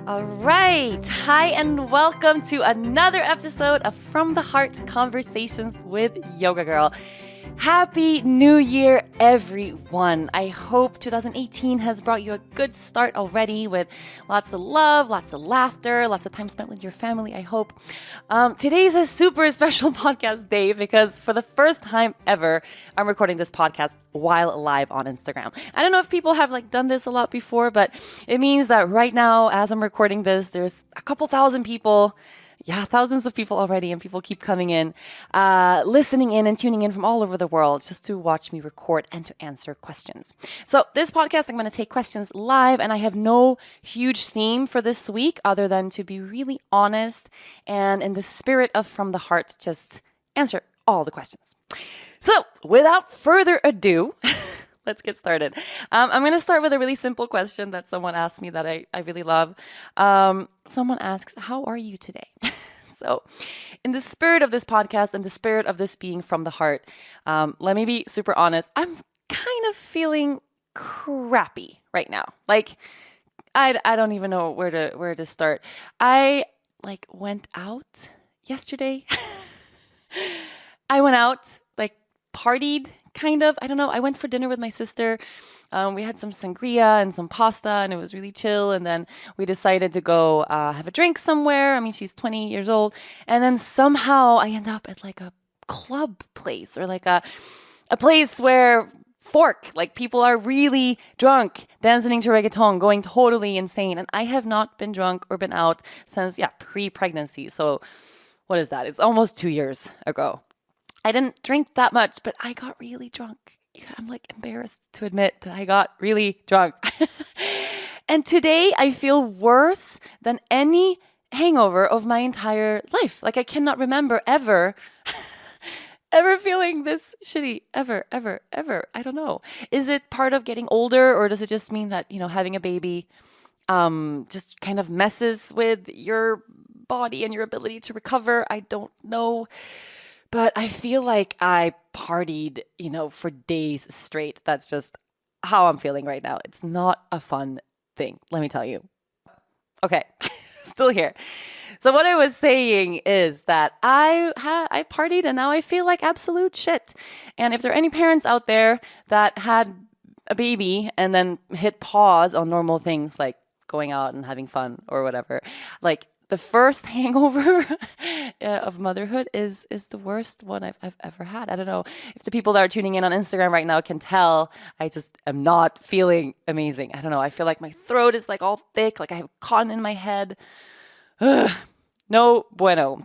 All right. Hi, and welcome to another episode of From the Heart Conversations with Yoga Girl. Happy New Year, everyone. I hope 2018 has brought you a good start already with lots of love, lots of laughter, lots of time spent with your family, I hope. Today's a super special podcast day because for the first time ever, I'm recording this podcast while live on Instagram. I don't know if people have done this a lot before, but it means that right now, as I'm recording this, there's a couple thousand people. Yeah, thousands of people already, and people keep coming in, listening in and tuning in from all over the world just to watch me record and to answer questions. So this podcast, I'm going to take questions live, and I have no huge theme for this week other than to be really honest and in the spirit of From the Heart, just answer all the questions. So without further ado, let's get started. I'm going to start with a really simple question that someone asked me that I really love. Someone asks, how are you today? So in the spirit of this podcast and the spirit of this being from the heart, let me be super honest. I'm kind of feeling crappy right now. I don't even know where to start. I went out yesterday. I went out, partied, kind of. I don't know. I went for dinner with my sister. We had some sangria and some pasta, and it was really chill. And then we decided to go have a drink somewhere. I mean, she's 20 years old. And then somehow I end up at a club place or a place where people are really drunk, dancing to reggaeton, going totally insane. And I have not been drunk or been out since, pre-pregnancy. So what is that? It's almost 2 years ago. I didn't drink that much, but I got really drunk. I'm embarrassed to admit that I got really drunk. And today I feel worse than any hangover of my entire life. I cannot remember ever feeling this shitty, ever. I don't know. Is it part of getting older, or does it just mean that, having a baby just kind of messes with your body and your ability to recover? I don't know. But I feel like I partied, for days straight. That's just how I'm feeling right now. It's not a fun thing, let me tell you. Okay, still here. So what I was saying is that I partied and now I feel like absolute shit. And if there are any parents out there that had a baby and then hit pause on normal things like going out and having fun or whatever, the first hangover of motherhood is the worst one I've ever had. I don't know if the people that are tuning in on Instagram right now can tell. I just am not feeling amazing. I don't know. I feel like my throat is all thick. I have cotton in my head. Ugh. No bueno.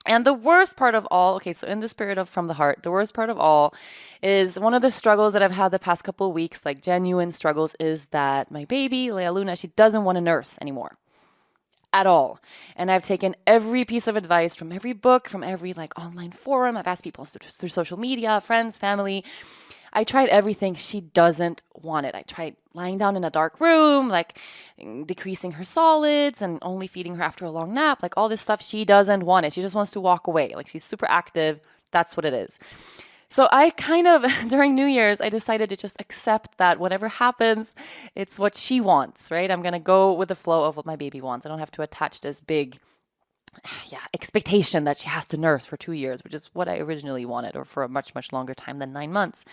And the worst part of all, okay, so in the spirit of From the Heart, the worst part of all is one of the struggles that I've had the past couple of weeks, genuine struggles, is that my baby, Lea Luna, she doesn't want to nurse anymore. At all. And I've taken every piece of advice from every book, from every online forum. I've asked people through social media, friends, family. I tried everything. She doesn't want it. I tried lying down in a dark room, decreasing her solids and only feeding her after a long nap, all this stuff. She doesn't want it. She just wants to walk away. She's super active. That's what it is. So I kind of, during New Year's, I decided to just accept that whatever happens, it's what she wants, right? I'm going to go with the flow of what my baby wants. I don't have to attach this big, expectation that she has to nurse for 2 years, which is what I originally wanted, or for a much, much longer time than 9 months.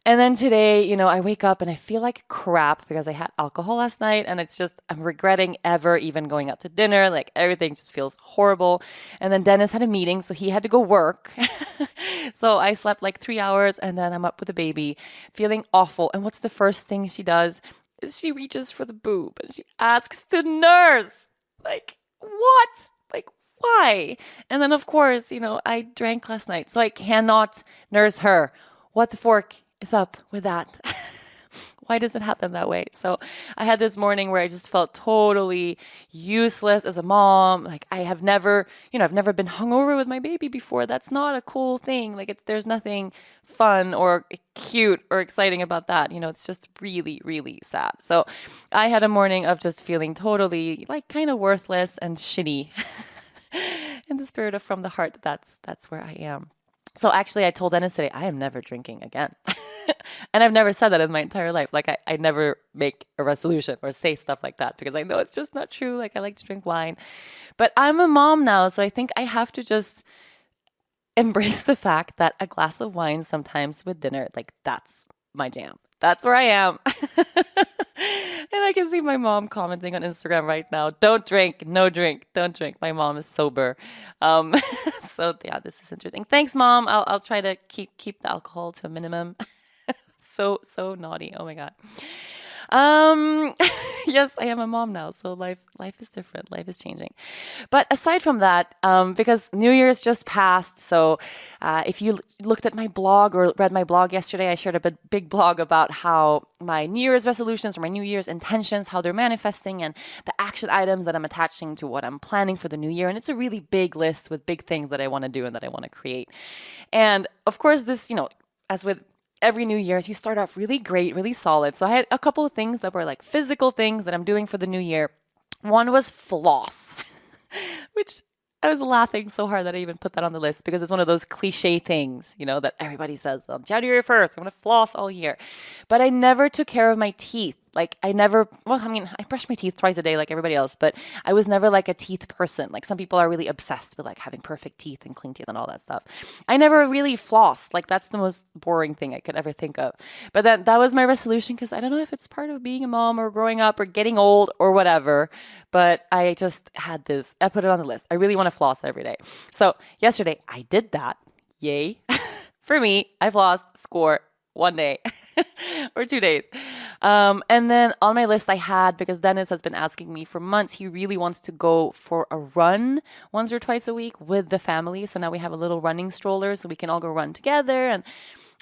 And then today, I wake up and I feel like crap because I had alcohol last night, and it's just, I'm regretting ever even going out to dinner. Everything just feels horrible. And then Dennis had a meeting, so he had to go work. So I slept 3 hours, and then I'm up with the baby feeling awful. And what's the first thing she does is she reaches for the boob and she asks to nurse. What? Why? And then of course, I drank last night, so I cannot nurse her. What the fork is up with that? Why does it happen that way? So I had this morning where I just felt totally useless as a mom. I have never, I've never been hungover with my baby before. That's not a cool thing. There's nothing fun or cute or exciting about that. It's just really, really sad. So I had a morning of just feeling totally kind of worthless and shitty. In the spirit of From the Heart, that's where I am. So actually I told Dennis today, I am never drinking again. And I've never said that in my entire life. Like I never make a resolution or say stuff like that because I know it's just not true. Like I like to drink wine. But I'm a mom now, so I think I have to just embrace the fact that a glass of wine sometimes with dinner, like that's my jam. That's where I am. And I can see my mom commenting on Instagram right now. Don't drink, no drink, don't drink. My mom is sober. Um, so yeah, this is interesting. Thanks, Mom. I'll try to keep the alcohol to a minimum. So naughty. Oh my God. Um, yes, I am a mom now, so life is different. Life is changing. But aside from that, because New Year's just passed, so if you looked at my blog or read my blog yesterday, I shared a big blog about how my New Year's resolutions or my New Year's intentions, how they're manifesting, and the action items that I'm attaching to what I'm planning for the new year. And it's a really big list with big things that I want to do and that I want to create. And of course, this, as with every New Year's, you start off really great, really solid. So I had a couple of things that were like physical things that I'm doing for the new year. One was floss, which I was laughing so hard that I even put that on the list because it's one of those cliche things, that everybody says on January 1st, I'm going to floss all year. But I never took care of my teeth. Like I brush my teeth twice a day like everybody else, but I was never like a teeth person. Like some people are really obsessed with like having perfect teeth and clean teeth and all that stuff. I never really flossed. Like that's the most boring thing I could ever think of. But then that was my resolution because I don't know if it's part of being a mom or growing up or getting old or whatever, but I just had this, I put it on the list. I really want to floss every day. So yesterday I did that. Yay. For me, I flossed, score, one day or 2 days. And then on my list I had, because Dennis has been asking me for months, he really wants to go for a run once or twice a week with the family. So now we have a little running stroller so we can all go run together. And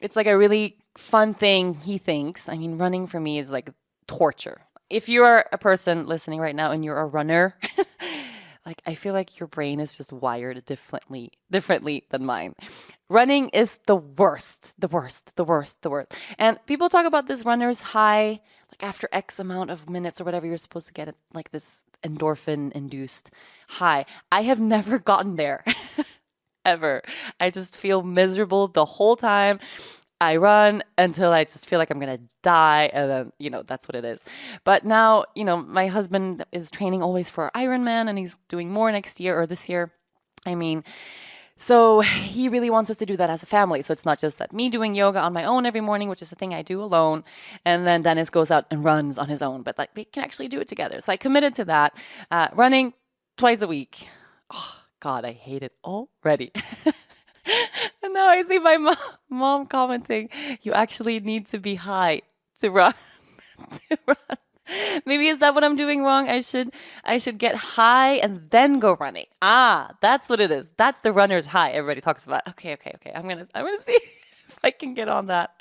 it's like a really fun thing, he thinks. I mean, running for me is like torture. If you are a person listening right now and you're a runner, like I feel like your brain is just wired differently than mine. Running is the worst. And people talk about this runner's high, like after X amount of minutes or whatever, you're supposed to get like this endorphin induced high. I have never gotten there ever. I just feel miserable the whole time. I run until I just feel like I'm going to die. And then, that's what it is. But now, my husband is training always for Ironman and he's doing more next year or this year. I mean, so he really wants us to do that as a family. So it's not just that me doing yoga on my own every morning, which is a thing I do alone. And then Dennis goes out and runs on his own, but like we can actually do it together. So I committed to that, running twice a week. Oh God, I hate it already. And now I see my mom commenting, you actually need to be high to run. to run. Maybe is that what I'm doing wrong? I should get high and then go running. That's what it is. That's the runner's high everybody talks about. Okay. I'm gonna see if I can get on that.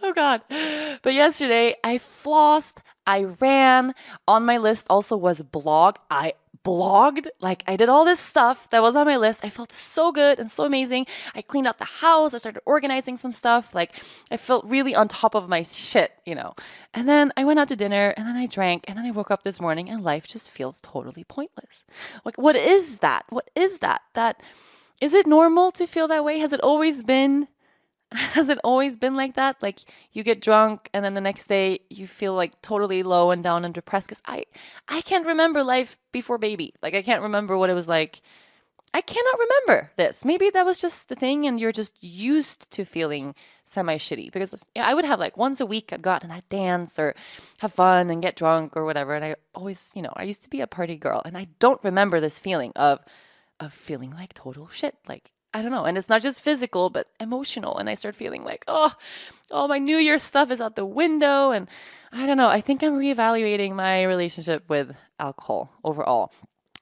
Oh God. But yesterday I flossed, I ran. On my list also was blog. I blogged, like I did all this stuff that was on my list. I felt so good and so amazing. I cleaned out the house. I started organizing some stuff. Like I felt really on top of my shit, And then I went out to dinner and then I drank and then I woke up this morning and life just feels totally pointless. Like, what is that? What is that? Is it normal to feel that way? Has it always been like that? Like you get drunk and then the next day you feel like totally low and down and depressed? Because I can't remember life before baby. Like I can't remember what it was like. I cannot remember this. Maybe that was just the thing and you're just used to feeling semi-shitty. Because I would have like once a week I'd go out and I'd dance or have fun and get drunk or whatever. And I always, I used to be a party girl and I don't remember this feeling of feeling like total shit. Like I don't know. And it's not just physical, but emotional. And I start feeling like, all my New Year's stuff is out the window. And I don't know. I think I'm reevaluating my relationship with alcohol overall.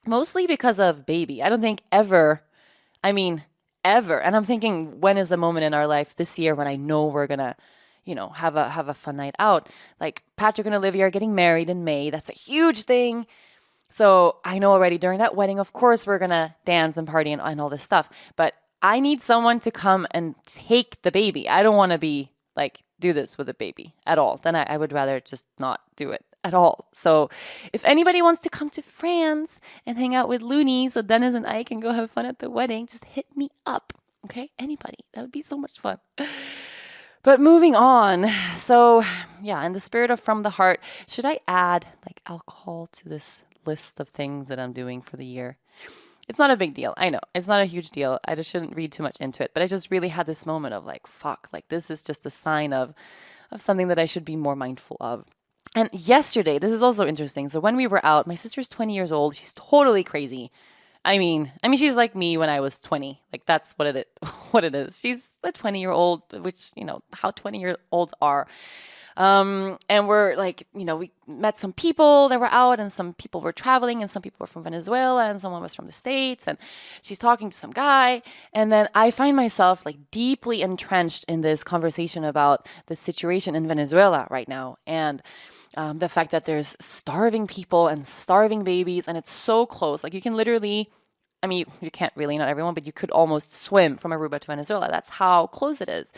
Mostly because of baby. I don't think ever. And I'm thinking, when is a moment in our life this year when I know we're going to, have a fun night out? Like Patrick and Olivia are getting married in May. That's a huge thing. So I know already during that wedding, of course, we're going to dance and party and all this stuff. But I need someone to come and take the baby. I don't want to be like, do this with a baby at all. Then I would rather just not do it at all. So if anybody wants to come to France and hang out with Looney so Dennis and I can go have fun at the wedding, just hit me up. Okay? Anybody. That would be so much fun. But moving on. So, yeah, in the spirit of from the heart, should I add like alcohol to this list of things that I'm doing for the year? It's not a big deal. I know. It's not a huge deal. I just shouldn't read too much into it. But I just really had this moment of like, fuck, like this is just a sign of something that I should be more mindful of. And yesterday, this is also interesting. So when we were out, my sister's 20 years old. She's totally crazy. I mean, she's like me when I was 20. Like that's what it is, what it is. She's a 20-year-old, which how 20-year-olds are. And we're like, we met some people that were out, and some people were traveling, and some people were from Venezuela, and someone was from the States, and she's talking to some guy. And then I find myself like deeply entrenched in this conversation about the situation in Venezuela right now. And the fact that there's starving people and starving babies, and it's so close. Like you can literally, I mean, you can't really, not everyone, but you could almost swim from Aruba to Venezuela. That's how close it is.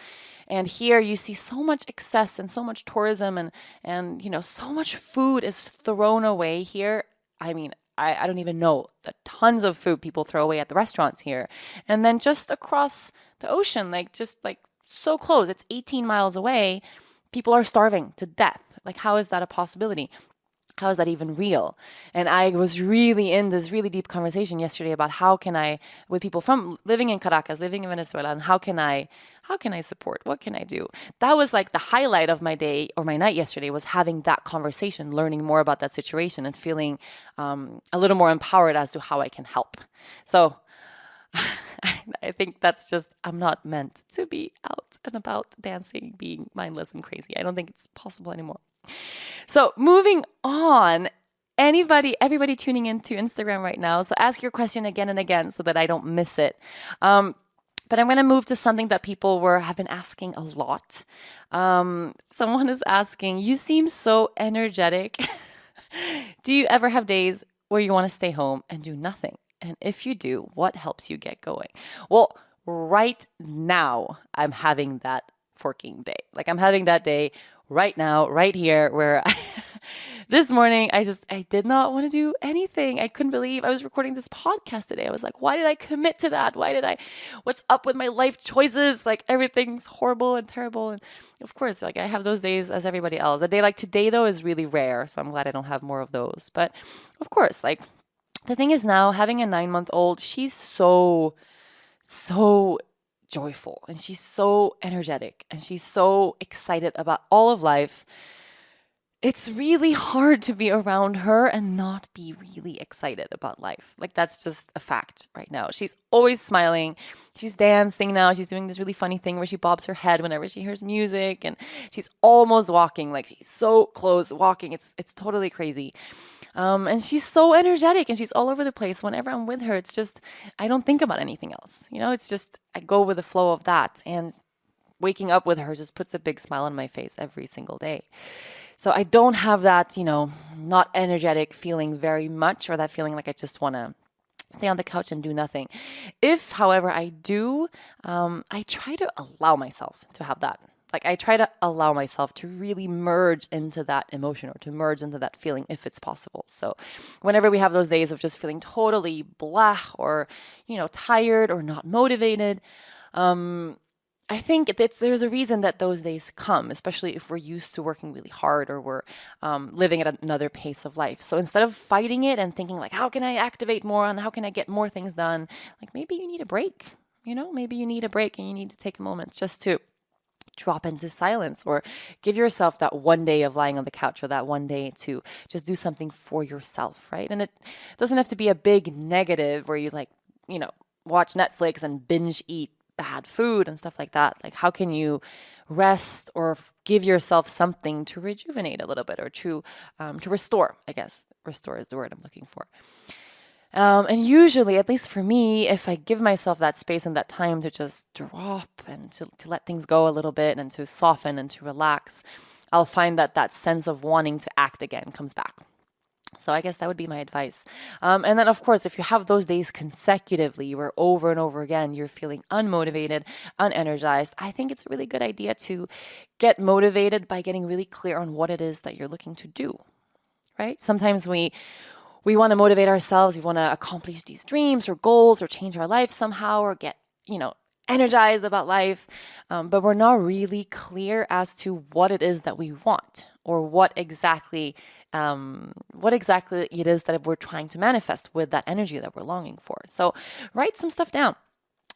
And here you see so much excess and so much tourism, and so much food is thrown away here. I mean, I don't even know the tons of food people throw away at the restaurants here. And then just across the ocean, like just like so close, it's 18 miles away, people are starving to death. Like, how is that a possibility? How is that even real? And I was really in this really deep conversation yesterday about how can I, with people from living in Caracas, living in Venezuela, and how can I support? What can I do? That was like the highlight of my day or my night yesterday, was having that conversation, learning more about that situation, and feeling a little more empowered as to how I can help. So I think that's just, I'm not meant to be out and about dancing, being mindless and crazy. I don't think it's possible anymore. So moving on, everybody tuning into Instagram right now. So ask your question again and again so that I don't miss it. But I'm going to move to something that people have been asking a lot. Someone is asking, you seem so energetic. Do you ever have days where you want to stay home and do nothing? And if you do, what helps you get going? Well, right now, I'm having that forking day. Like I'm having that day right now, right here, where this morning I did not want to do anything. I couldn't believe I was recording this podcast today. I was like, why did I commit to that? What's up with my life choices? Like everything's horrible and terrible. And of course, like I have those days as everybody else. A day like today though is really rare. So I'm glad I don't have more of those. But of course, like the thing is now having a 9-month-old, she's so joyful, and she's so energetic, and she's so excited about all of life. It's really hard to be around her and not be really excited about life. Like that's just a fact right now. She's always smiling. She's dancing now. She's doing this really funny thing where she bobs her head whenever she hears music, and she's almost walking. Like she's so close walking. It's totally crazy. And she's so energetic, and she's all over the place. Whenever I'm with her, it's just, I don't think about anything else. It's just, I go with the flow of that. And waking up with her just puts a big smile on my face every single day. So I don't have that, not energetic feeling very much, or that feeling like I just want to stay on the couch and do nothing. If, however, I do, I try to allow myself to have that. Like I try to allow myself to really merge into that emotion, or to merge into that feeling if it's possible. So whenever we have those days of just feeling totally blah, or, tired or not motivated, I think there's a reason that those days come, especially if we're used to working really hard, or we're living at another pace of life. So instead of fighting it and thinking like, how can I activate more and how can I get more things done? Like maybe you need a break, maybe you need a break, and you need to take a moment just to drop into silence, or give yourself that one day of lying on the couch, or that one day to just do something for yourself, right? And it doesn't have to be a big negative where you watch Netflix and binge eat bad food and stuff like that. Like how can you rest or give yourself something to rejuvenate a little bit, or to restore, I guess. Restore is the word I'm looking for. And usually, at least for me, if I give myself that space and that time to just drop and to let things go a little bit, and to soften and to relax, I'll find that sense of wanting to act again comes back. So I guess that would be my advice. And then, of course, if you have those days consecutively where over and over again you're feeling unmotivated, unenergized, I think it's a really good idea to get motivated by getting really clear on what it is that you're looking to do, right? Sometimes we want to motivate ourselves. We want to accomplish these dreams or goals, or change our life somehow, or get, energized about life, but we're not really clear as to what it is that we want or what exactly it is that we're trying to manifest with that energy that we're longing for. So write some stuff down.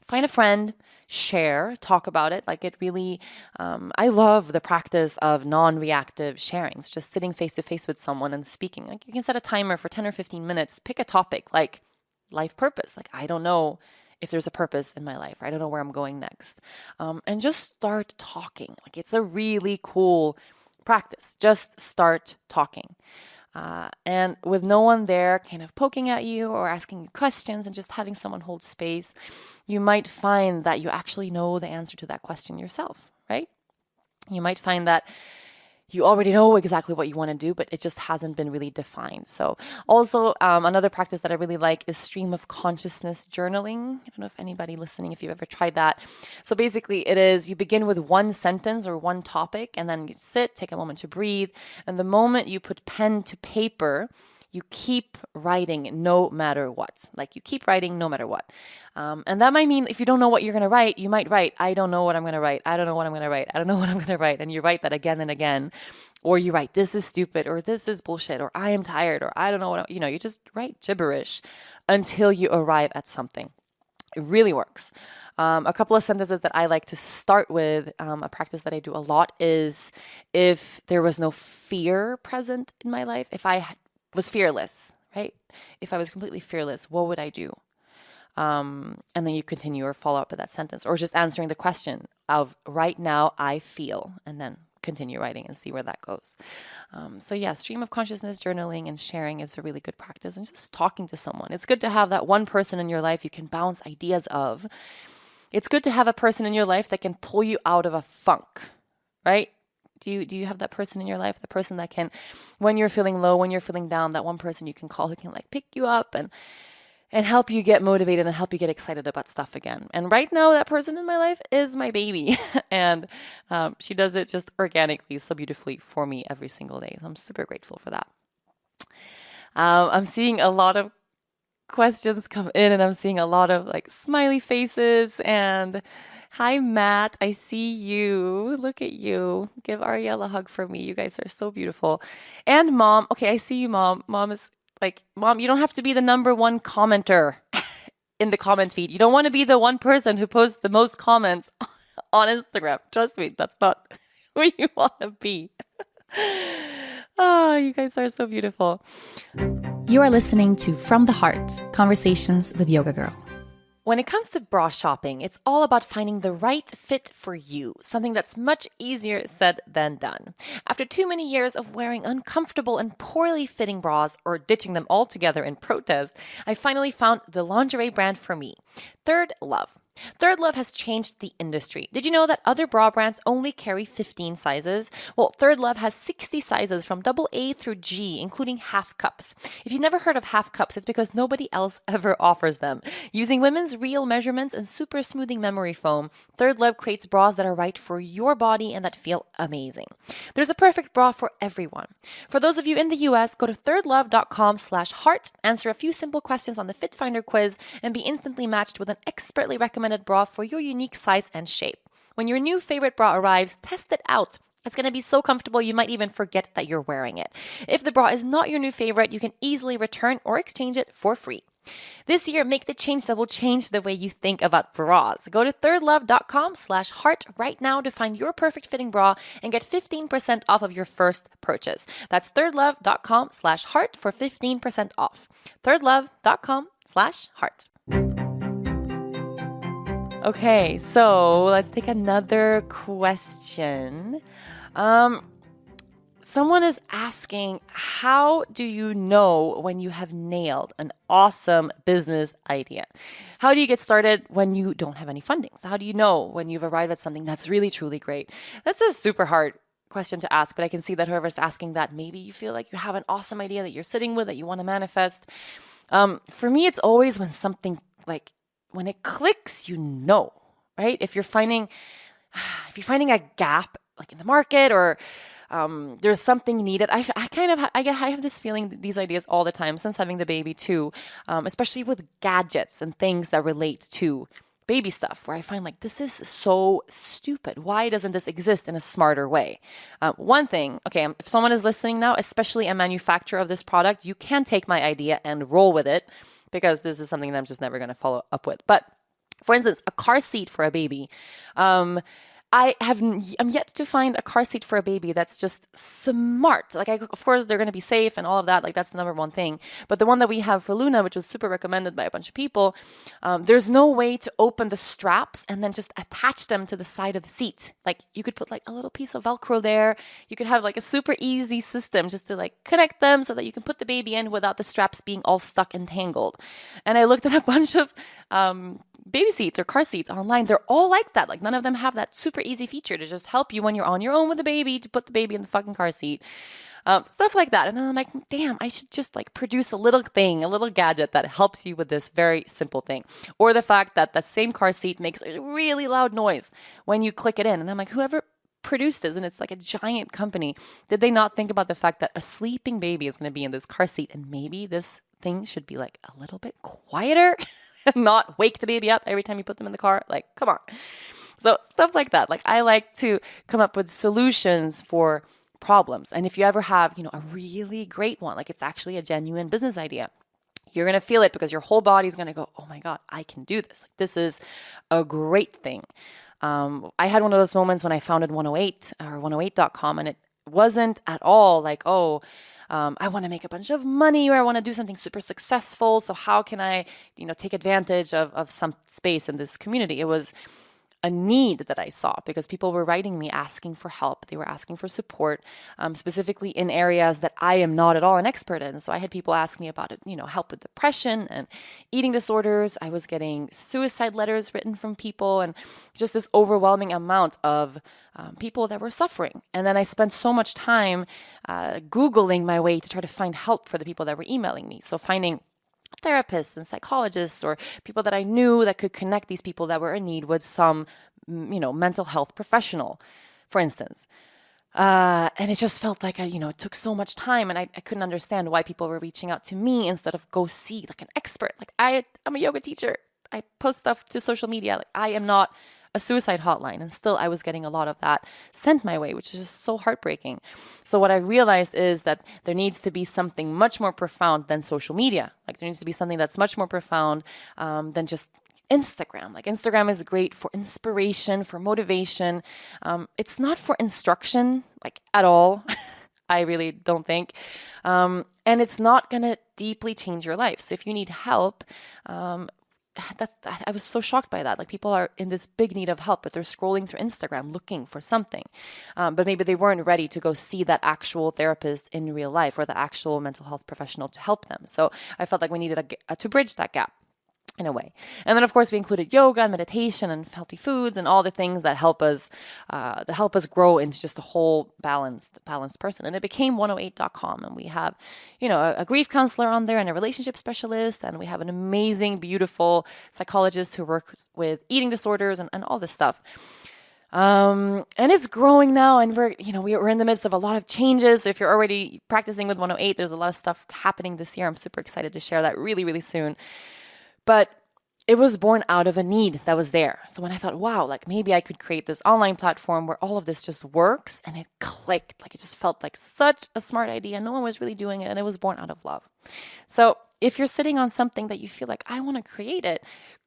Find a friend, share, talk about it. Like it really, I love the practice of non-reactive sharings, just sitting face to face with someone and speaking. Like you can set a timer for 10 or 15 minutes, pick a topic like life purpose. Like I don't know if there's a purpose in my life, or I don't know where I'm going next. And just start talking. Like it's a really cool practice. Just start talking. And with no one there kind of poking at you or asking you questions and just having someone hold space, you might find that you actually know the answer to that question yourself, right? You might find that you already know exactly what you want to do, but it just hasn't been really defined. So also another practice that I really like is stream of consciousness journaling. I don't know if anybody listening, if you've ever tried that. So basically it is you begin with one sentence or one topic and then you sit, take a moment to breathe. And the moment you put pen to paper, you keep writing no matter what. Like you keep writing no matter what. And that might mean if you don't know what you're going to write, you might write, I don't know what I'm going to write. I don't know what I'm going to write. I don't know what I'm going to write. And you write that again and again. Or you write, this is stupid, or this is bullshit, or I am tired, or I don't know what, you just write gibberish until you arrive at something. It really works. A couple of sentences that I like to start with, a practice that I do a lot is if there was no fear present in my life, if I was fearless, right? If I was completely fearless, what would I do? And then you continue or follow up with that sentence, or just answering the question of right now I feel, and then continue writing and see where that goes. So yeah, stream of consciousness journaling and sharing is a really good practice, and just talking to someone. It's good to have that one person in your life you can bounce ideas of. It's good to have a person in your life that can pull you out of a funk, right? Do you have that person in your life, the person that can, when you're feeling low, when you're feeling down, that one person you can call who can like pick you up and help you get motivated and help you get excited about stuff again. And right now, that person in my life is my baby. And she does it just organically, so beautifully for me every single day. So I'm super grateful for that. I'm seeing a lot of questions come in, and I'm seeing a lot of like smiley faces. And hi, Matt. I see you. Look at you. Give Ariel a hug for me. You guys are so beautiful. And Mom. Okay, I see you, Mom. Mom is like, Mom, you don't have to be the number one commenter in the comment feed. You don't want to be the one person who posts the most comments on Instagram. Trust me, that's not who you want to be. Oh, you guys are so beautiful. You are listening to From the Heart, Conversations with Yoga Girl. When it comes to bra shopping, it's all about finding the right fit for you, something that's much easier said than done. After too many years of wearing uncomfortable and poorly fitting bras or ditching them altogether in protest, I finally found the lingerie brand for me, Third Love. Third Love has changed the industry. Did you know that other bra brands only carry 15 sizes? Well, Third Love has 60 sizes from AA through G, including half cups. If you've never heard of half cups, it's because nobody else ever offers them. Using women's real measurements and super smoothing memory foam, Third Love creates bras that are right for your body and that feel amazing. There's a perfect bra for everyone. For those of you in the US, go to thirdlove.com/heart, answer a few simple questions on the Fit Finder quiz, and be instantly matched with an expertly recommended bra for your unique size and shape. When your new favorite bra arrives, test it out. It's going to be so comfortable you might even forget that you're wearing it. If the bra is not your new favorite, you can easily return or exchange it for free. This year, make the change that will change the way you think about bras. Go to thirdlove.com/heart right now to find your perfect fitting bra and get 15% off of your first purchase. That's thirdlove.com/heart for 15% off. thirdlove.com/heart. Okay, so let's take another question. Someone is asking, how do you know when you have nailed an awesome business idea? How do you get started when you don't have any funding? So how do you know when you've arrived at something that's really, truly great? That's a super hard question to ask, but I can see that whoever's asking that, maybe you feel like you have an awesome idea that you're sitting with, that you want to manifest. For me, it's always when something like, when it clicks, right? If you're finding a gap like in the market, or there's something needed. I have this feeling, these ideas all the time since having the baby too, especially with gadgets and things that relate to baby stuff where I find like, this is so stupid. Why doesn't this exist in a smarter way? One thing, okay, if someone is listening now, especially a manufacturer of this product, you can take my idea and roll with it, because this is something that I'm just never going to follow up with. But for instance, a car seat for a baby. I'm yet to find a car seat for a baby that's just smart. Like, of course, they're going to be safe and all of that. Like, that's the number one thing. But the one that we have for Luna, which was super recommended by a bunch of people, there's no way to open the straps and then just attach them to the side of the seat. Like, you could put like a little piece of Velcro there. You could have like a super easy system just to like connect them so that you can put the baby in without the straps being all stuck and tangled. And I looked at a bunch of baby seats or car seats online. They're all like that. Like, none of them have that super easy feature to just help you when you're on your own with the baby to put the baby in the fucking car seat. Stuff like that. And then I'm like, damn, I should just like produce a little thing, a little gadget that helps you with this very simple thing. Or the fact that that same car seat makes a really loud noise when you click it in. And I'm like, whoever produced this, and it's like a giant company, did they not think about the fact that a sleeping baby is going to be in this car seat, and maybe this thing should be like a little bit quieter? Not wake the baby up every time you put them in the car. Like, come on. So stuff like that. Like, I like to come up with solutions for problems. And if you ever have, a really great one, like it's actually a genuine business idea, you're going to feel it because your whole body is going to go, oh my God, I can do this. Like, this is a great thing. I had one of those moments when I founded 108 or 108.com, and it wasn't at all like, I want to make a bunch of money, or I want to do something super successful. So how can I, take advantage of some space in this community? It was a need that I saw because people were writing me asking for help. They were asking for support, specifically in areas that I am not at all an expert in. So I had people ask me about it, help with depression and eating disorders. I was getting suicide letters written from people, and just this overwhelming amount of people that were suffering. And then I spent so much time Googling my way to try to find help for the people that were emailing me. So finding therapists and psychologists or people that I knew that could connect these people that were in need with some, mental health professional, for instance. And it just felt like, it took so much time, and I couldn't understand why people were reaching out to me instead of go see like an expert. Like, I'm a yoga teacher. I post stuff to social media. Like, I am not a suicide hotline, and still I was getting a lot of that sent my way, which is just so heartbreaking. So what I realized is that there needs to be something much more profound than social media. Like, there needs to be something that's much more profound than just Instagram. Like, Instagram is great for inspiration, for motivation. It's not for instruction, like, at all. I really don't think. And it's not going to deeply change your life. So if you need help, I was so shocked by that. Like, people are in this big need of help, but they're scrolling through Instagram looking for something. But maybe they weren't ready to go see that actual therapist in real life or the actual mental health professional to help them. So I felt like we needed to bridge that gap in a way. And then, of course, we included yoga and meditation and healthy foods and all the things that help us grow into just a whole balanced person. And it became 108.com. And we have, a grief counselor on there and a relationship specialist. And we have an amazing, beautiful psychologist who works with eating disorders and all this stuff. And it's growing now, and we're in the midst of a lot of changes. So if you're already practicing with 108, there's a lot of stuff happening this year. I'm super excited to share that really, really soon. But it was born out of a need that was there. So when I thought, wow, like maybe I could create this online platform where all of this just works, and it clicked. Like, it just felt like such a smart idea. No one was really doing it, and it was born out of love. So if you're sitting on something that you feel like, I want to create it,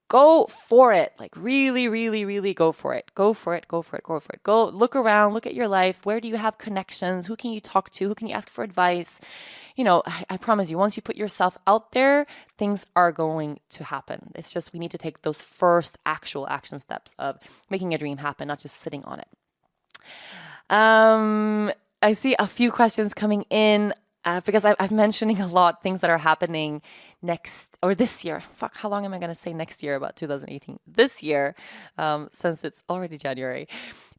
go for it. Like, really, really, really go for it. Go for it. Go for it. Go for it. Go look around, look at your life. Where do you have connections? Who can you talk to? Who can you ask for advice? I promise you, once you put yourself out there, things are going to happen. It's just, we need to take those first actual action steps of making a dream happen, not just sitting on it. I see a few questions coming in. Because I'm mentioning a lot things that are happening this year. Fuck, how long am I going to say next year about 2018? This year, since it's already January.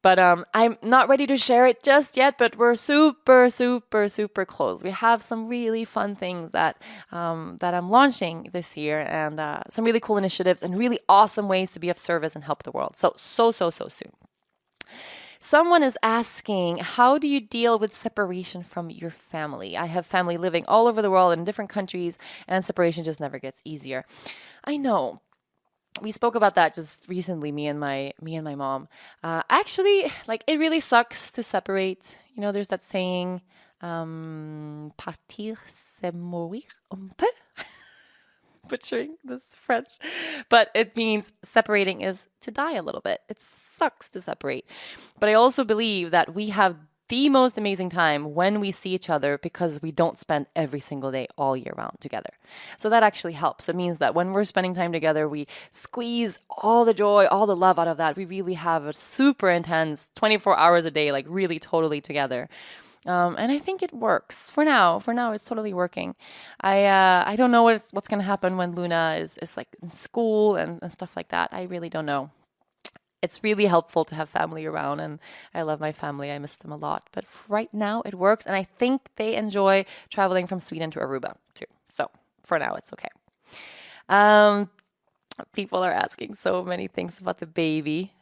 But I'm not ready to share it just yet, but we're super, super, super close. We have some really fun things that I'm launching this year, and some really cool initiatives and really awesome ways to be of service and help the world. So soon. Someone is asking, how do you deal with separation from your family? I have family living all over the world in different countries, and separation just never gets easier. I know. we spoke about that just recently, me and my mom. Actually, like it really sucks to separate. You know, there's that saying, partir c'est mourir un peu. Butchering this French, but it means separating is to die a little bit. It sucks to separate. But I also believe that we have the most amazing time when we see each other because we don't spend every single day all year round together. So that actually helps. It means that when we're spending time together, we squeeze all the joy, all the love out of that. We really have a super intense 24 hours a day, like really totally together. And I think it works for now. For now, it's totally working. I don't know what's going to happen when Luna is like in school and stuff like that. I really don't know. It's really helpful to have family around, and I love my family. I miss them a lot. But right now, it works, and I think they enjoy traveling from Sweden to Aruba too. So for now, it's okay. People are asking so many things about the baby.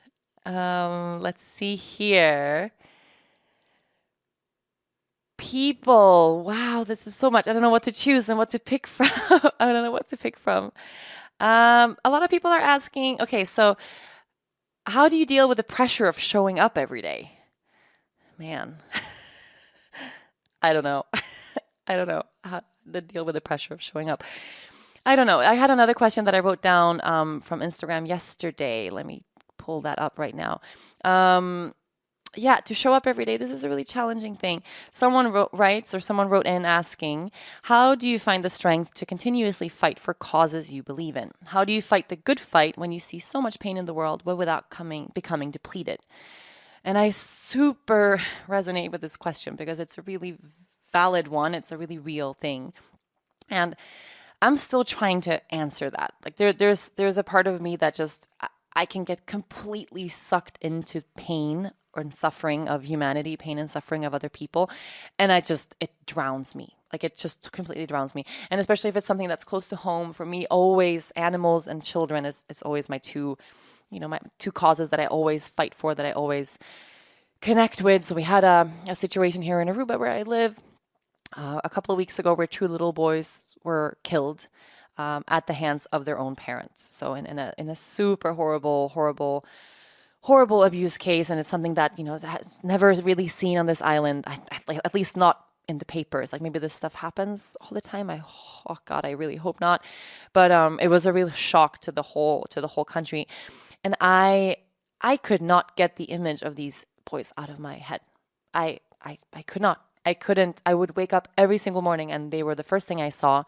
Let's see here. People, wow, this is so much. I don't know what to choose and what to pick from. I don't know what to pick from. A lot of people are asking, okay, so how do you deal with the pressure of showing up every day? Man, I don't know. I don't know how to deal with the pressure of showing up. I don't know. I had another question that I wrote down from Instagram yesterday. Let me pull that up right now. Yeah, to show up every day, this is a really challenging thing. Someone wrote in asking, how do you find the strength to continuously fight for causes you believe in? How do you fight the good fight when you see so much pain in the world, but without becoming depleted? And I super resonate with this question because it's a really valid one. It's a really real thing. And I'm still trying to answer that. Like there's a part of me that just, I can get completely sucked into pain or suffering of humanity, pain and suffering of other people. And it drowns me. Like it just completely drowns me. And especially if it's something that's close to home, for me, always animals and children it's always my two causes that I always fight for, that I always connect with. So we had a situation here in Aruba where I live a couple of weeks ago where two little boys were killed at the hands of their own parents. So in a super horrible abuse case, and it's something that that's never really seen on this island. At least not in the papers. Like maybe this stuff happens all the time. Oh God, I really hope not. But it was a real shock to the whole country, and I could not get the image of these boys out of my head. I could not. I couldn't. I would wake up every single morning, and they were the first thing I saw.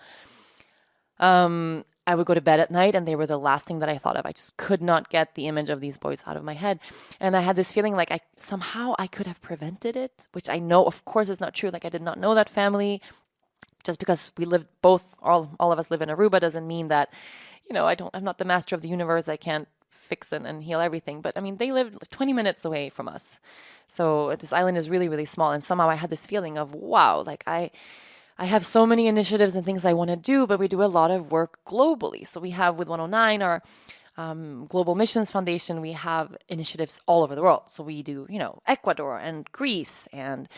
I would go to bed at night and they were the last thing that I thought of. I just could not get the image of these boys out of my head. And I had this feeling like somehow I could have prevented it, which I know, of course, is not true. Like I did not know that family. Just because we lived all of us live in Aruba doesn't mean that, I'm not the master of the universe. I can't fix and heal everything. But I mean, they lived 20 minutes away from us. So this island is really, really small. And somehow I had this feeling of, wow, like I have so many initiatives and things I want to do, but we do a lot of work globally. So we have with 109, our Global Missions Foundation, we have initiatives all over the world. So we do, Ecuador and Greece and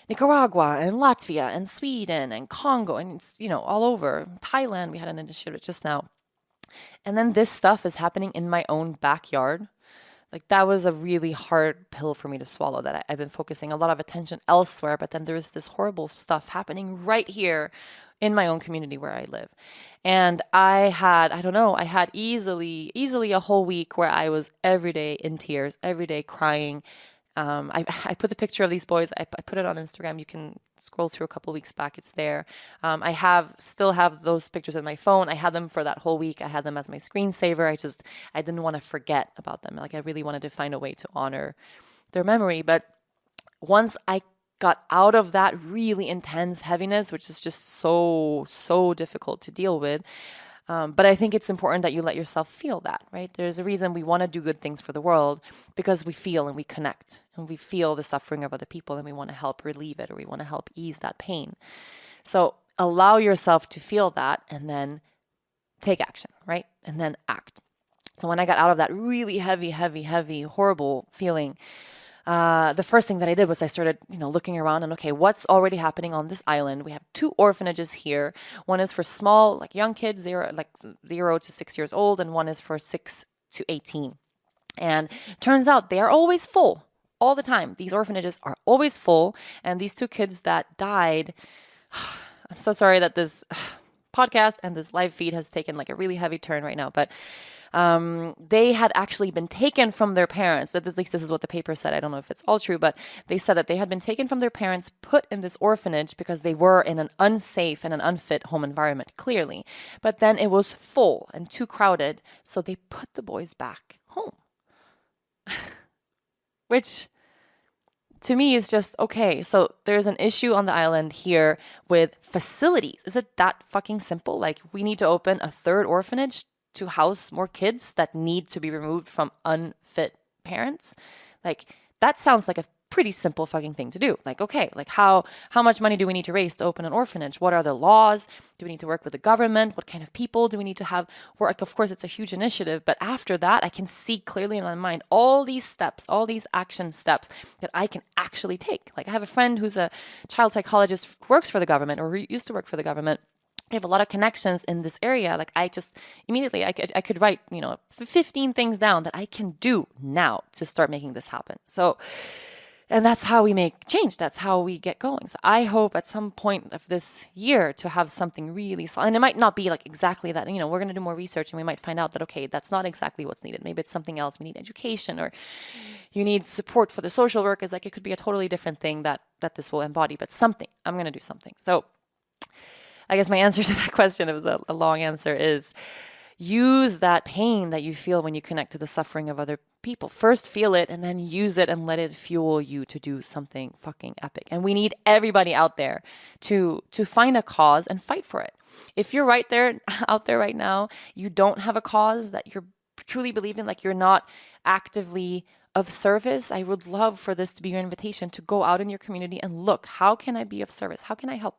Nicaragua and Latvia and Sweden and Congo and, all over. Thailand, we had an initiative just now. And then this stuff is happening in my own backyard. Like that was a really hard pill for me to swallow, that I've been focusing a lot of attention elsewhere, but then there's this horrible stuff happening right here in my own community where I live. And I had easily a whole week where I was every day in tears, every day crying. I put the picture of these boys. I put it on Instagram. You can scroll through a couple of weeks back. It's there. I still have those pictures in my phone. I had them for that whole week. I had them as my screensaver. I didn't want to forget about them. Like I really wanted to find a way to honor their memory. But once I got out of that really intense heaviness, which is just so difficult to deal with, but I think it's important that you let yourself feel that, right? There's a reason we want to do good things for the world, because we feel and we connect and we feel the suffering of other people and we want to help relieve it, or we want to help ease that pain. So allow yourself to feel that and then take action, right? And then act. So when I got out of that really heavy, horrible feeling, the first thing that I did was I started, looking around and okay, what's already happening on this island? We have 2 orphanages here. One is for small, like young kids, 0 to 6 years old, and one is for 6 to 18. And turns out they are always full all the time. These orphanages are always full. And these 2 kids that died, I'm so sorry that this podcast and this live feed has taken like a really heavy turn right now, but they had actually been taken from their parents. At least this is what the paper said. I don't know if it's all true, but they said that they had been taken from their parents, put in this orphanage because they were in an unsafe and an unfit home environment, clearly. But then it was full and too crowded, so they put the boys back home. Which to me is just, okay, so there's an issue on the island here with facilities. Is it that fucking simple? Like, we need to open a 3rd orphanage to house more kids that need to be removed from unfit parents? Like, that sounds like a pretty simple fucking thing to do. Like, okay, like how much money do we need to raise to open an orphanage? What are the laws? Do we need to work with the government? What kind of people do we need to have work? Of course, it's a huge initiative, but after that, I can see clearly in my mind all these steps, all these action steps that I can actually take. Like, I have a friend who's a child psychologist, works for the government or used to work for the government. I have a lot of connections in this area. Like, I just immediately, I could write, 15 things down that I can do now to start making this happen. So, and that's how we make change. That's how we get going. So I hope at some point of this year to have something really solid. And it might not be like exactly that, we're going to do more research and we might find out that, okay, that's not exactly what's needed. Maybe it's something else. We need education, or you need support for the social workers. Like, it could be a totally different thing that this will embody, but something. I'm going to do something. So I guess my answer to that question, it was a long answer, is use that pain that you feel when you connect to the suffering of other people. First feel it and then use it and let it fuel you to do something fucking epic. And we need everybody out there to find a cause and fight for it. If you're out there right now, you don't have a cause that you're truly believing, like you're not actively of service, I would love for this to be your invitation to go out in your community and look, how can I be of service? How can I help?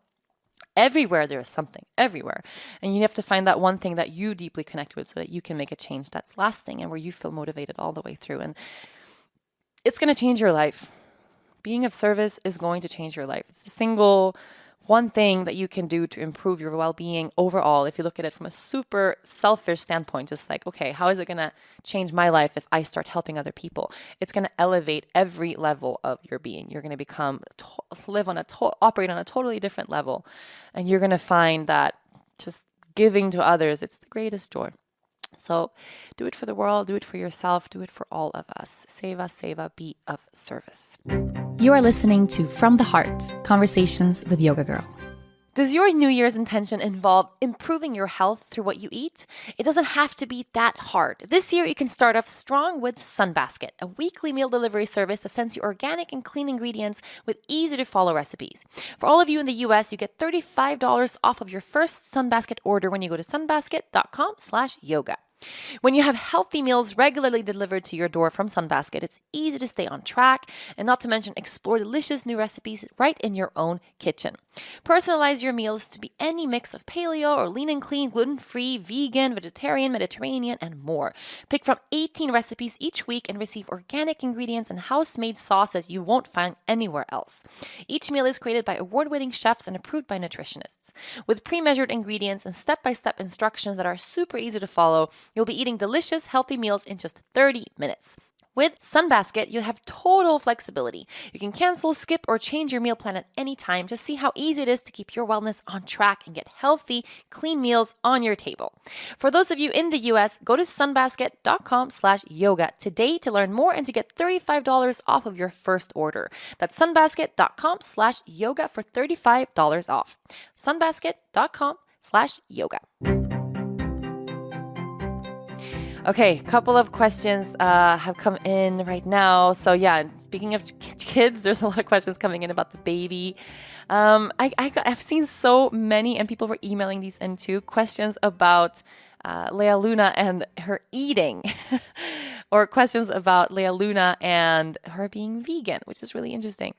Everywhere there is something, everywhere. And you have to find that one thing that you deeply connect with so that you can make a change that's lasting and where you feel motivated all the way through. And it's going to change your life. Being of service is going to change your life. It's the single one thing that you can do to improve your well-being overall. If you look at it from a super selfish standpoint, just like, okay, how is it going to change my life if I start helping other people? It's going to elevate every level of your being. You're going to operate on a totally different level. And you're going to find that just giving to others, it's the greatest joy. So do it for the world, do it for yourself, do it for all of us. Seva, be of service. You are listening to From the Heart, Conversations with Yoga Girl. Does your New Year's intention involve improving your health through what you eat? It doesn't have to be that hard. This year, you can start off strong with Sunbasket, a weekly meal delivery service that sends you organic and clean ingredients with easy-to-follow recipes. For all of you in the U.S., you get $35 off of your first Sunbasket order when you go to sunbasket.com/yoga. When you have healthy meals regularly delivered to your door from Sunbasket, it's easy to stay on track and not to mention explore delicious new recipes right in your own kitchen. Personalize your meals to be any mix of paleo or lean and clean, gluten-free, vegan, vegetarian, Mediterranean, and more. Pick from 18 recipes each week and receive organic ingredients and house-made sauces you won't find anywhere else. Each meal is created by award-winning chefs and approved by nutritionists. With pre-measured ingredients and step-by-step instructions that are super easy to follow, you'll be eating delicious, healthy meals in just 30 minutes. With Sunbasket, you have total flexibility. You can cancel, skip, or change your meal plan at any time. Just see how easy it is to keep your wellness on track and get healthy, clean meals on your table. For those of you in the US, go to sunbasket.com/yoga today to learn more and to get $35 off of your first order. That's sunbasket.com/yoga for $35 off. sunbasket.com/yoga. Okay, a couple of questions have come in right now. So yeah, speaking of kids, there's a lot of questions coming in about the baby. I've seen so many, and people were emailing these in too, questions about Lea Luna and her eating, or questions about Lea Luna and her being vegan, which is really interesting.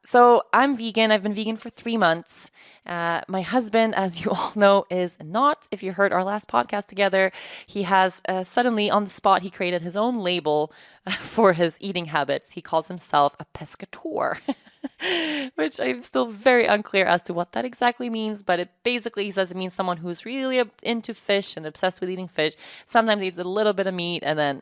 So I'm vegan. I've been vegan for 3 months. My husband, as you all know, is not. If you heard our last podcast together, he has suddenly on the spot, he created his own label for his eating habits. He calls himself a pescator, which I'm still very unclear as to what that exactly means. But it basically, he says it means someone who's really into fish and obsessed with eating fish. Sometimes eats a little bit of meat and then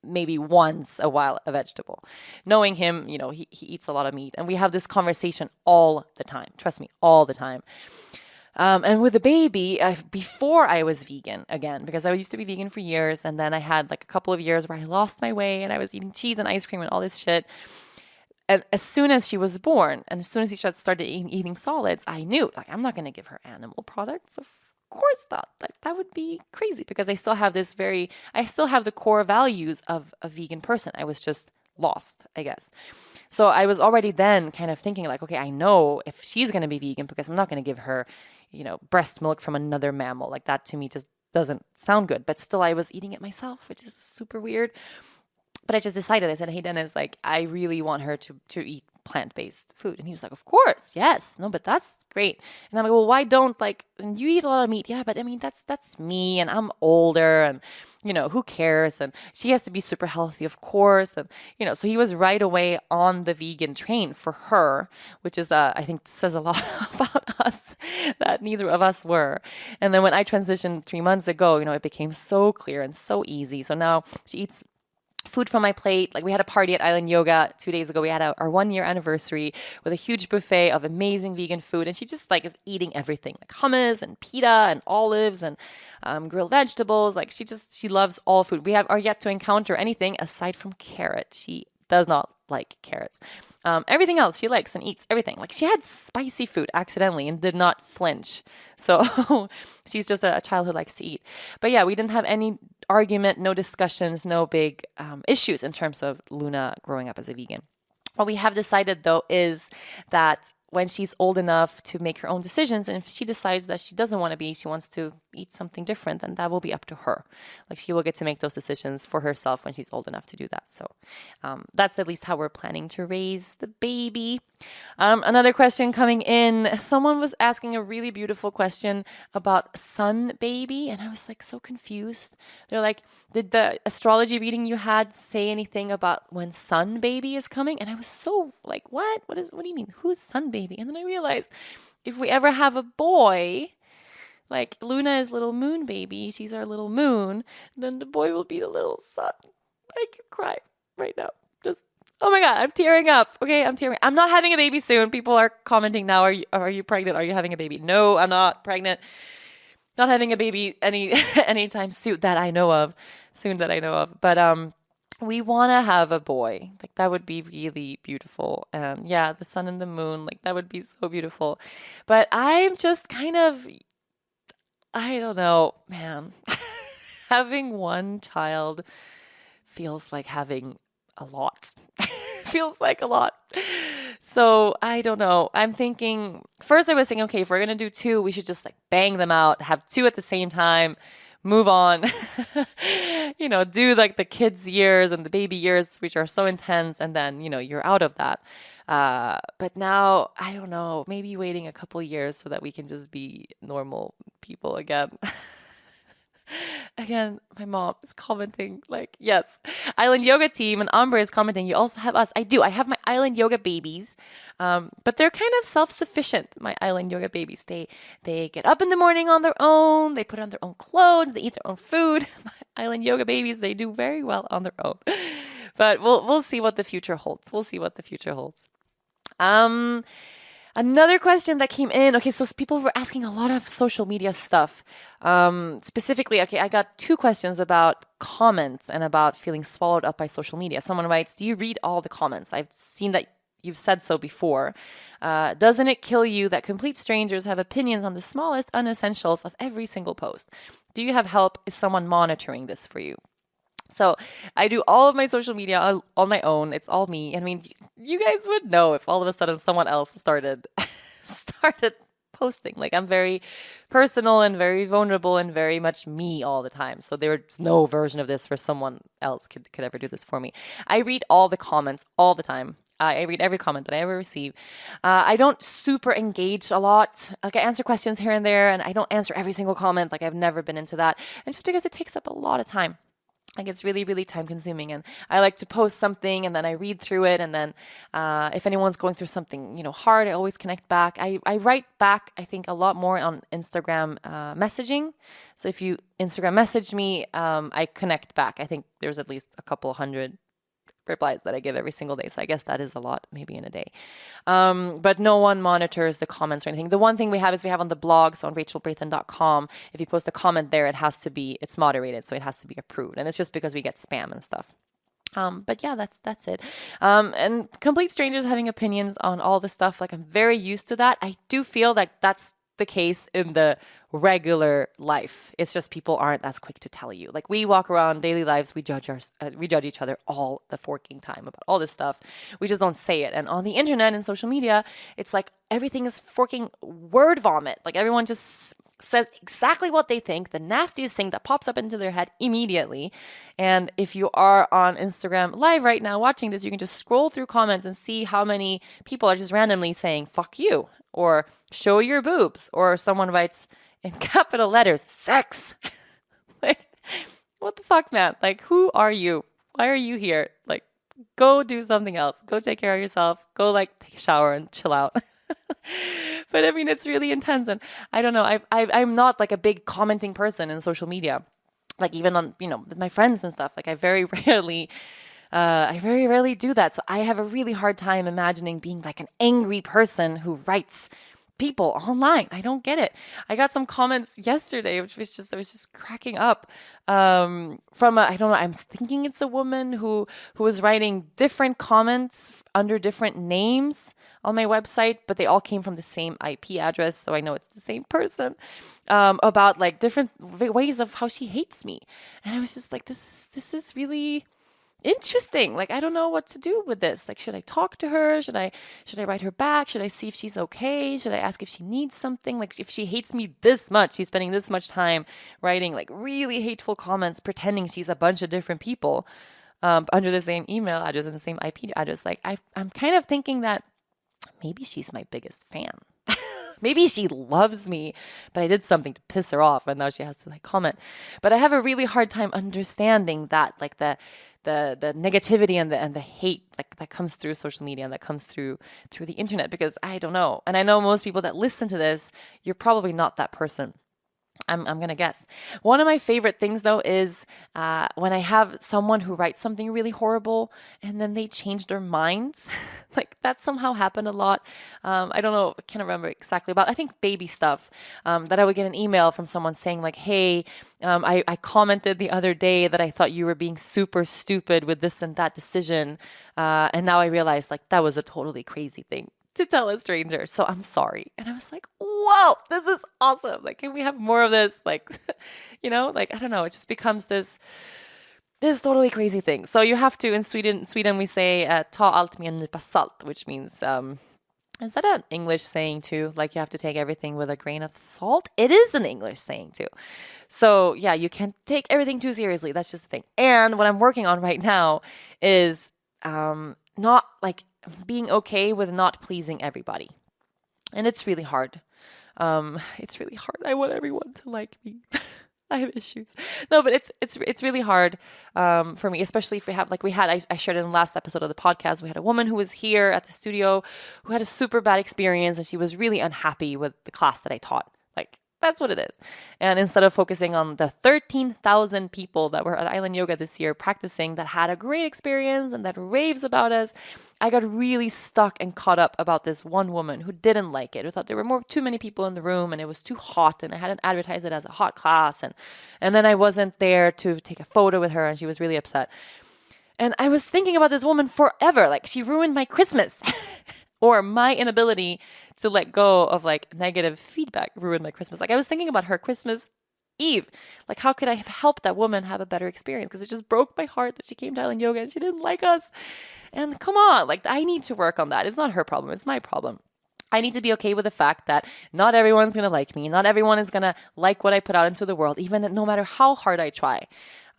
maybe once a while a vegetable. Knowing him, he eats a lot of meat. And we have this conversation all the time. Trust me, all the time. And with the baby, before I was vegan again, because I used to be vegan for years. And then I had like a couple of years where I lost my way and I was eating cheese and ice cream and all this shit. And as soon as she was born and as soon as she started eating solids, I knew like I'm not going to give her animal products. Of course not. That would be crazy because I still have the core values of a vegan person. I was just lost, I guess. So I was already then kind of thinking like, okay, I know if she's going to be vegan because I'm not going to give her, breast milk from another mammal. Like that to me just doesn't sound good. But still I was eating it myself, which is super weird. But I just decided, I said, hey, Dennis, like, I really want her to eat plant-based food. And he was like, of course, yes. No, but that's great. And I'm like, well, why don't, like, and you eat a lot of meat. Yeah, but I mean, that's me and I'm older and, who cares? And she has to be super healthy, of course. And, so he was right away on the vegan train for her, which is, I think says a lot about us that neither of us were. And then when I transitioned 3 months ago, it became so clear and so easy. So now she eats food from my plate. Like we had a party at Island Yoga 2 days ago. We had our 1 year anniversary with a huge buffet of amazing vegan food. And she just like is eating everything like hummus and pita and olives and grilled vegetables. Like she loves all food. We are yet to encounter anything aside from carrot. She does not like carrots. Everything else she likes and eats everything. Like she had spicy food accidentally and did not flinch. So she's just a child who likes to eat. But yeah, we didn't have any argument, no discussions, no big issues in terms of Luna growing up as a vegan. What we have decided though is that when she's old enough to make her own decisions, and if she decides that she doesn't want to be, she wants to eat something different, then that will be up to her. Like she will get to make those decisions for herself when she's old enough to do that. So that's at least how we're planning to raise the baby. Another question coming in. Someone was asking a really beautiful question about sun baby, and I was like so confused. They're like, did the astrology reading you had say anything about when sun baby is coming? And I was so like, what? What do you mean? Who's sun baby? And then I realized if we ever have a boy, like Luna is little moon baby, she's our little moon, then the boy will be the little sun. I could cry right now. Just oh my God, I'm tearing up. Okay, I'm tearing. I'm not having a baby soon. People are commenting now. Are you pregnant? Are you having a baby? No, I'm not pregnant. Not having a baby anytime soon that I know of. But we want to have a boy. Like that would be really beautiful. Yeah, the sun and the moon. Like that would be so beautiful. But I'm just kind of, I don't know, man. Having one child feels like having a lot. Feels like a lot. So I don't know. I'm thinking, first I was thinking, okay, if we're going to do two, we should just like bang them out, have two at the same time, move on, do like the kids' years and the baby years, which are so intense. And then, you're out of that. But now, I don't know, maybe waiting a couple years so that we can just be normal people again. Again, my mom is commenting like, yes, Island Yoga team, and Amber is commenting, you also have us. I do. I have my Island Yoga babies, but they're kind of self-sufficient, my Island Yoga babies. They get up in the morning on their own. They put on their own clothes. They eat their own food. My Island Yoga babies, they do very well on their own. But we'll see what the future holds. Another question that came in. Okay, so people were asking a lot of social media stuff. Specifically, okay, I got 2 questions about comments and about feeling swallowed up by social media. Someone writes, do you read all the comments? I've seen that you've said so before. Doesn't it kill you that complete strangers have opinions on the smallest unessentials of every single post? Do you have help? Is someone monitoring this for you? So I do all of my social media on my own. It's all me. I mean, you guys would know if all of a sudden someone else started posting. Like I'm very personal and very vulnerable and very much me all the time. So there's no version of this where someone else could ever do this for me. I read all the comments all the time. I read every comment that I ever receive. I don't super engage a lot. Like I answer questions here and there, and I don't answer every single comment. Like I've never been into that. And just because it takes up a lot of time. Like it's really, really time consuming. And I like to post something and then I read through it. And then if anyone's going through something, hard, I always connect back. I write back, I think, a lot more on Instagram messaging. So if you Instagram message me, I connect back. I think there's at least a couple hundred replies that I give every single day. So I guess that is a lot, maybe in a day. But no one monitors the comments or anything. The one thing we have on the blogs on rachelbrathen.com. If you post a comment there, it's moderated. So it has to be approved. And it's just because we get spam and stuff. But yeah, that's it. And complete strangers having opinions on all the stuff. Like I'm very used to that. I do feel like that's the case in the regular life. It's just people aren't as quick to tell you. Like we walk around daily lives, we judge each other all the forking time about all this stuff. We just don't say it. And on the internet and social media, it's like everything is forking word vomit. Like everyone just says exactly what they think, the nastiest thing that pops up into their head immediately. And if you are on Instagram live right now watching this, you can just scroll through comments and see how many people are just randomly saying, fuck you, or show your boobs, or someone writes in capital letters, sex. Like, what the fuck, man? Like, who are you? Why are you here? Like, go do something else. Go take care of yourself. Go, like, take a shower and chill out. But, I mean, it's really intense. And I don't know. I'm not, like, a big commenting person in social media. Like, even on, with my friends and stuff. Like, I very rarely do that. So I have a really hard time imagining being like an angry person who writes people online. I don't get it. I got some comments yesterday, which was I was just cracking up from I don't know, I'm thinking it's a woman who was writing different comments under different names on my website, but they all came from the same IP address. So I know it's the same person, about like different ways of how she hates me. And I was just like, this is really interesting. Like, I don't know what to do with this. Like, should I talk to her? Should I write her back? Should I see if she's okay? Should I ask if she needs something? Like, if she hates me this much, she's spending this much time writing like really hateful comments, pretending she's a bunch of different people under the same email address and the same IP address. Like, I'm kind of thinking that maybe she's my biggest fan. Maybe she loves me, but I did something to piss her off and now she has to like comment. But I have a really hard time understanding that, like the negativity and the hate like that comes through social media and that comes through the internet, because I don't know. And I know most people that listen to this, you're probably not that person. I'm going to guess. One of my favorite things, though, is when I have someone who writes something really horrible and then they change their minds. Like, that somehow happened a lot. I don't know, I can't remember exactly about, I think baby stuff, that I would get an email from someone saying like, hey, I commented the other day that I thought you were being super stupid with this and that decision. And now I realized like that was a totally crazy thing to tell a stranger. So I'm sorry. And I was like, whoa, this is awesome. Like, can we have more of this? Like, like, I don't know. It just becomes this totally crazy thing. So you have to, in Sweden we say, ta allt med en nypa salt, which means, is that an English saying too? Like, you have to take everything with a grain of salt? It is an English saying too. So yeah, you can't take everything too seriously. That's just the thing. And what I'm working on right now is not like being okay with not pleasing everybody. And it's really hard. It's really hard. I want everyone to like me. I have issues. No, but it's really hard for me, especially if I shared in the last episode of the podcast, we had a woman who was here at the studio who had a super bad experience and she was really unhappy with the class that I taught. Like, that's what it is. And instead of focusing on the 13,000 people that were at Island Yoga this year practicing that had a great experience and that raves about us, I got really stuck and caught up about this one woman who didn't like it, who thought there were too many people in the room and it was too hot and I hadn't advertised it as a hot class. And then I wasn't there to take a photo with her and she was really upset. And I was thinking about this woman forever. Like, she ruined my Christmas. Or my inability to let go of like negative feedback ruined my Christmas. Like, I was thinking about her Christmas Eve. Like, how could I have helped that woman have a better experience? Because it just broke my heart that she came to Island Yoga and she didn't like us. And come on, like, I need to work on that. It's not her problem. It's my problem. I need to be okay with the fact that not everyone's going to like me. Not everyone is going to like what I put out into the world, even no matter how hard I try.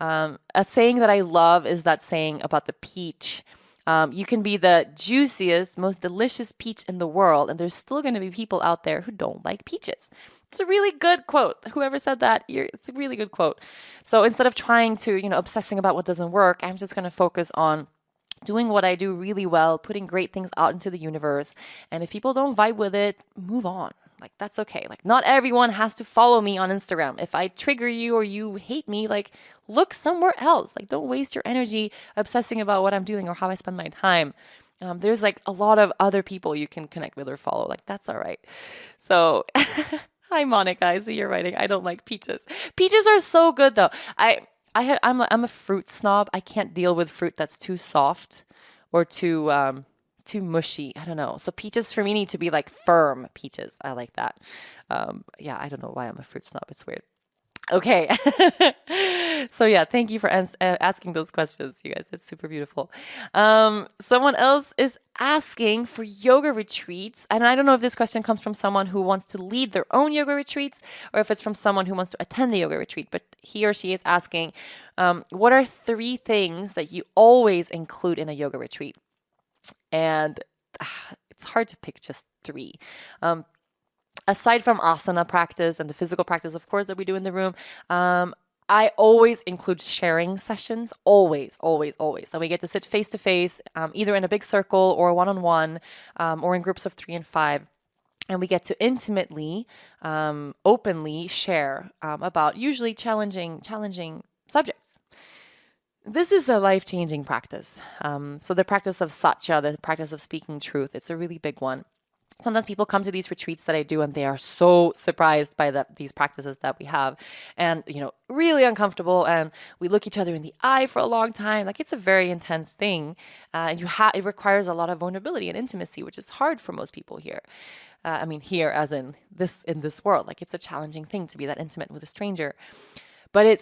A saying that I love is that saying about the peach You can be the juiciest, most delicious peach in the world, and there's still going to be people out there who don't like peaches. It's a really good quote. Whoever said that, it's a really good quote. So instead of trying to, obsessing about what doesn't work, I'm just going to focus on doing what I do really well, putting great things out into the universe. And if people don't vibe with it, move on. Like, that's okay. Like, not everyone has to follow me on Instagram. If I trigger you or you hate me, like, look somewhere else. Like, don't waste your energy obsessing about what I'm doing or how I spend my time. There's like a lot of other people you can connect with or follow. Like, that's all right. So, hi, Monica. I see you're writing. I don't like peaches. Peaches are so good, though. I'm a fruit snob. I can't deal with fruit that's too soft or too mushy. I don't know. So peaches for me need to be like firm peaches. I like that. Yeah, I don't know why I'm a fruit snob. It's weird. Okay. So yeah, thank you for asking those questions, you guys. It's super beautiful. Someone else is asking for yoga retreats. And I don't know if this question comes from someone who wants to lead their own yoga retreats or if it's from someone who wants to attend the yoga retreat. But he or she is asking, what are 3 things that you always include in a yoga retreat? And it's hard to pick just 3. Aside from asana practice and the physical practice, of course, that we do in the room, I always include sharing sessions. Always, always, always. So we get to sit face to face, either in a big circle or one-on-one, or in groups of 3 and 5. And we get to intimately, openly share about usually challenging subjects. This is a life-changing practice. So the practice of satya, the practice of speaking truth, it's a really big one. Sometimes people come to these retreats that I do and they are so surprised by these practices that we have and, really uncomfortable. And we look each other in the eye for a long time. Like, it's a very intense thing. It requires a lot of vulnerability and intimacy, which is hard for most people here. Here as in this world, like, it's a challenging thing to be that intimate with a stranger. But it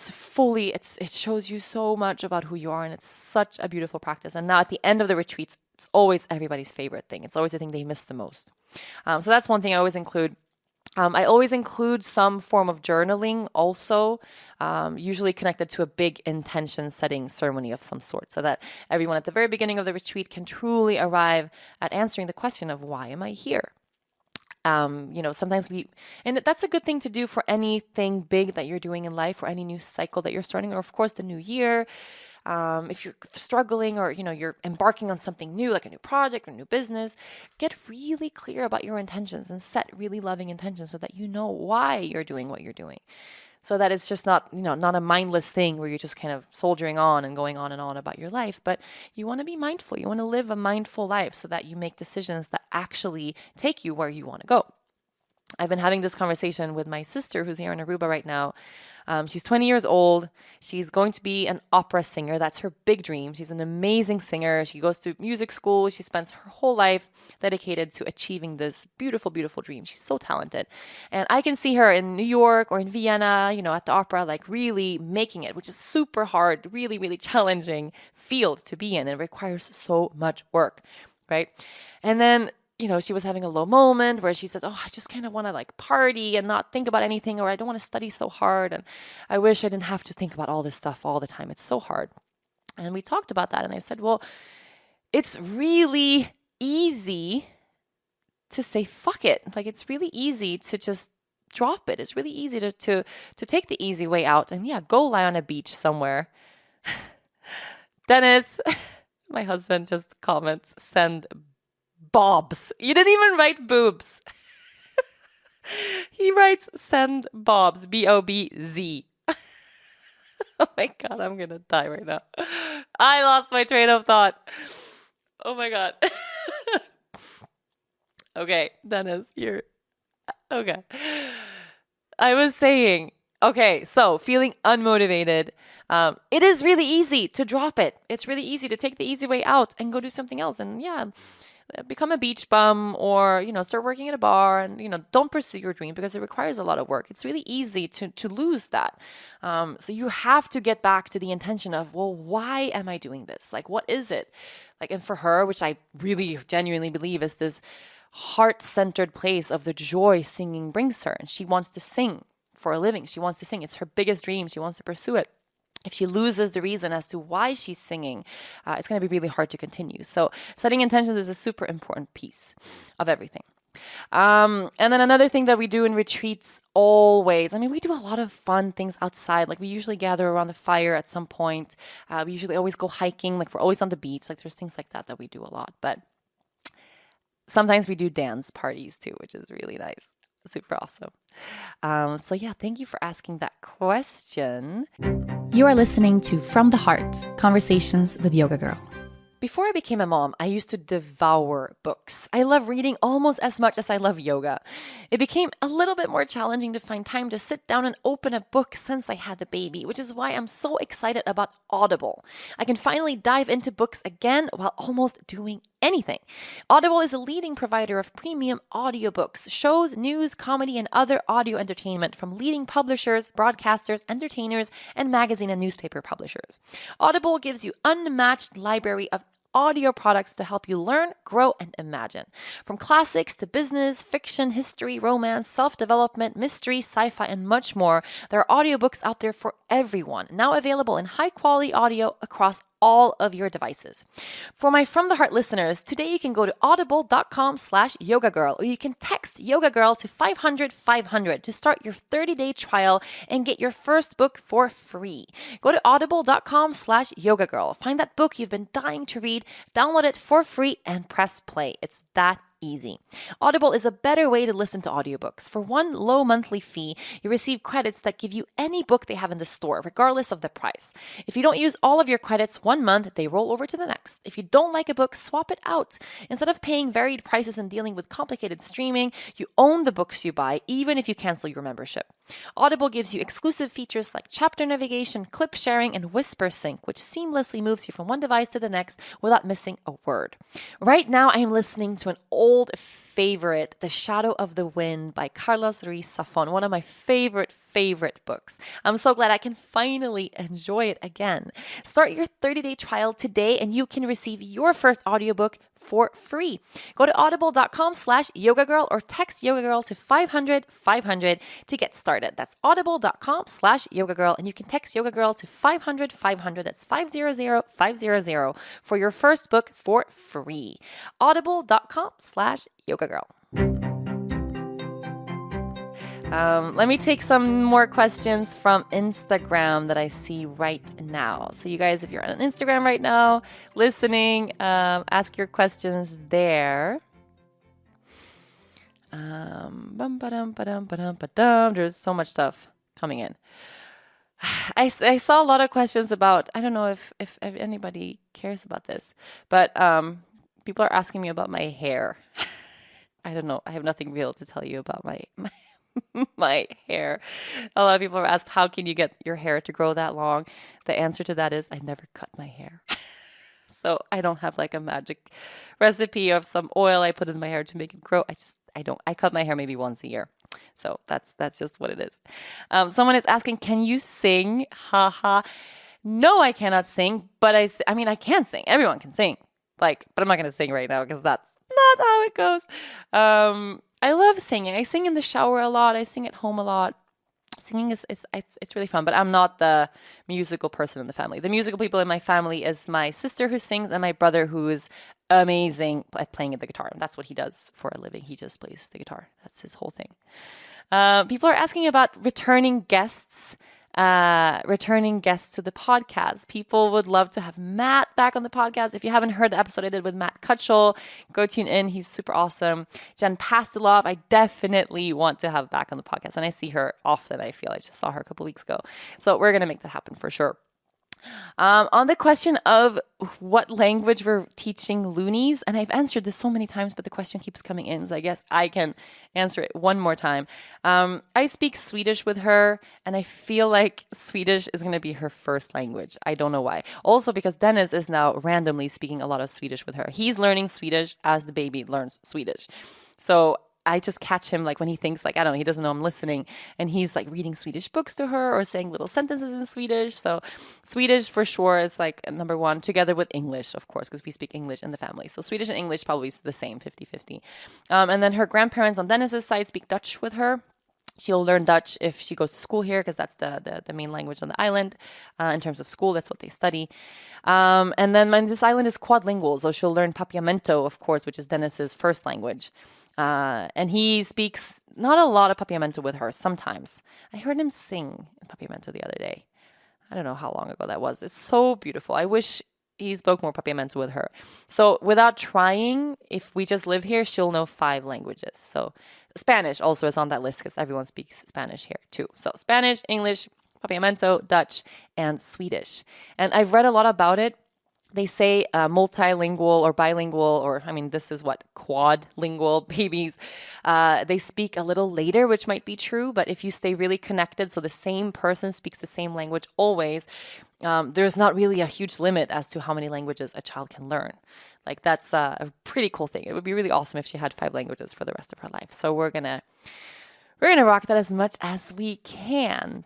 shows you so much about who you are, and it's such a beautiful practice. And now at the end of the retreats, it's always everybody's favorite thing. It's always the thing they miss the most. So that's one thing I always include. I always include some form of journaling also, usually connected to a big intention setting ceremony of some sort, so that everyone at the very beginning of the retreat can truly arrive at answering the question of, why am I here? Sometimes and that's a good thing to do for anything big that you're doing in life, or any new cycle that you're starting, or of course the new year. If you're struggling or, you're embarking on something new, like a new project or new business, get really clear about your intentions and set really loving intentions so that you know why you're doing what you're doing. So that it's just not a mindless thing where you're just kind of soldiering on and going on and on about your life, but you want to be mindful. You want to live a mindful life so that you make decisions that actually take you where you want to go. I've been having this conversation with my sister who's here in Aruba right now. She's 20 years old. She's going to be an opera singer. That's her big dream. She's an amazing singer. She goes to music school. She spends her whole life dedicated to achieving this beautiful, beautiful dream. She's so talented. And I can see her in New York or in Vienna, at the opera, like really making it, which is super hard, really, really challenging field to be in. It requires so much work, right? And then she was having a low moment where she said, I just kind of want to like party and not think about anything, or I don't want to study so hard. And I wish I didn't have to think about all this stuff all the time. It's so hard. And we talked about that. And I said, well, it's really easy to say, fuck it. Like, it's really easy to just drop it. It's really easy to take the easy way out and go lie on a beach somewhere. Dennis, my husband, just comments, send bobs. You didn't even write boobs. He writes send bobs, BOBZ. Oh my God, I'm gonna die right now. I lost my train of thought. Oh my God. Okay, Dennis, you're okay. I was saying, okay, so feeling unmotivated. It is really easy to drop it. It's really easy to take the easy way out and go do something else. And become a beach bum, or, start working at a bar, and, don't pursue your dream because it requires a lot of work. It's really easy to lose that. So you have to get back to the intention of, well, why am I doing this? Like, what is it? Like, and for her, which I really genuinely believe is this heart-centered place of the joy singing brings her. And she wants to sing for a living. She wants to sing. It's her biggest dream. She wants to pursue it. if she loses the reason as to why she's singing, it's going to be really hard to continue. So setting intentions is a super important piece of everything. And then another thing that we do in retreats always, I mean, we do a lot of fun things outside. Like we usually gather around the fire at some point. We usually always go hiking. Like we're always on the beach. Like there's things like that we do a lot. But sometimes we do dance parties too, which is really nice. Super awesome. So yeah, thank you for asking that question. You are listening to From the Heart, Conversations with Yoga Girl. Before I became a mom, I used to devour books. I love reading almost as much as I love yoga. It became a little bit more challenging to find time to sit down and open a book since I had the baby, which is why I'm so excited about Audible. I can finally dive into books again while almost doing anything. Audible is a leading provider of premium audiobooks, shows, news, comedy, and other audio entertainment from leading publishers, broadcasters, entertainers, and magazine and newspaper publishers. Audible gives you unmatched library of audio products to help you learn, grow, and imagine. From classics to business, fiction, history, romance, self-development, mystery, sci-fi, and much more, there are audiobooks out there for everyone, now available in high-quality audio across all of your devices. For my From the Heart listeners, today you can go to audible.com/yogagirl, or you can text Yoga Girl to 500-500 to start your 30-day trial and get your first book for free. Go to audible.com/yogagirl. Find that book you've been dying to read, download it for free, and press play. It's that easy. Audible is a better way to listen to audiobooks. For one low monthly fee, you receive credits that give you any book they have in the store, regardless of the price. If you don't use all of your credits 1 month, they roll over to the next. If you don't like a book, swap it out. Instead of paying varied prices and dealing with complicated streaming, you own the books you buy, even if you cancel your membership. Audible gives you exclusive features like chapter navigation, clip sharing, and whisper sync, which seamlessly moves you from one device to the next without missing a word. Right now, I am listening to an old favorite, The Shadow of the Wind by Carlos Ruiz Zafón, one of my favorite books. I'm so glad I can finally enjoy it again. Start your 30-day trial today and you can receive your first audiobook for free. Go to audible.com/yogagirl or text yogagirl to 500-500 to get started. That's audible.com/yogagirl, and you can text yogagirl to 500-500. That's 500-500 for your first book for free. audible.com/yogagirl. Let me take some more questions from Instagram that I see right now. So you guys, if you're on Instagram right now, listening, ask your questions there. There's so much stuff coming in. I saw a lot of questions about, I don't know if anybody cares about this, but people are asking me about my hair. I don't know. I have nothing real to tell you about my my hair. A lot of people have asked, how can you get your hair to grow that long? The answer to that is I never cut my hair. So I don't have like a magic recipe of some oil I put in my hair to make it grow. I cut my hair maybe once a year. So that's just what it is. Someone is asking, can you sing? Haha. No, I cannot sing, but I mean, I can sing. Everyone can sing. But I'm not going to sing right now because that's not how it goes. I love singing. I sing in the shower a lot. I sing at home a lot. Singing it's really fun, but I'm not the musical person in the family. The musical people in my family is my sister who sings and my brother who is amazing at playing the guitar. And that's what he does for a living. He just plays the guitar. That's his whole thing. People are asking about returning guests to the podcast. People would love to have Matt back on the podcast. If you haven't heard the episode I did with Matt Kutchell, go tune in. He's super awesome. Jen Pastelov, I definitely want to have back on the podcast. And I see her often, I feel. I just saw her a couple weeks ago. So we're going to make that happen for sure. On the question of what language we're teaching loonies, and I've answered this so many times, but the question keeps coming in, so I guess I can answer it one more time. I speak Swedish with her, and I feel like Swedish is going to be her first language. I don't know why. Also because Dennis is now randomly speaking a lot of Swedish with her. He's learning Swedish as the baby learns Swedish. So I just catch him when he thinks I don't know, he doesn't know I'm listening, and he's reading Swedish books to her or saying little sentences in Swedish. So Swedish for sure is number one, together with English, of course, because we speak English in the family. So Swedish and English probably is the same, 50-50. And then her grandparents on Dennis's side speak Dutch with her. She'll learn Dutch if she goes to school here because that's the main language on the island. In terms of school, that's what they study. And then this island is quadlingual, so she'll learn Papiamento, of course, which is Dennis's first language. And he speaks not a lot of Papiamento with her sometimes. I heard him sing Papiamento the other day. I don't know how long ago that was. It's so beautiful. I wish he spoke more Papiamento with her. So without trying, if we just live here, she'll know 5 languages. So Spanish also is on that list because everyone speaks Spanish here too. So Spanish, English, Papiamento, Dutch, and Swedish. And I've read a lot about it. They say multilingual or bilingual, or this is what, quadlingual babies. They speak a little later, which might be true, but if you stay really connected, so the same person speaks the same language always, there's not really a huge limit as to how many languages a child can learn. Like that's a pretty cool thing. It would be really awesome if she had 5 languages for the rest of her life. So we're gonna rock that as much as we can.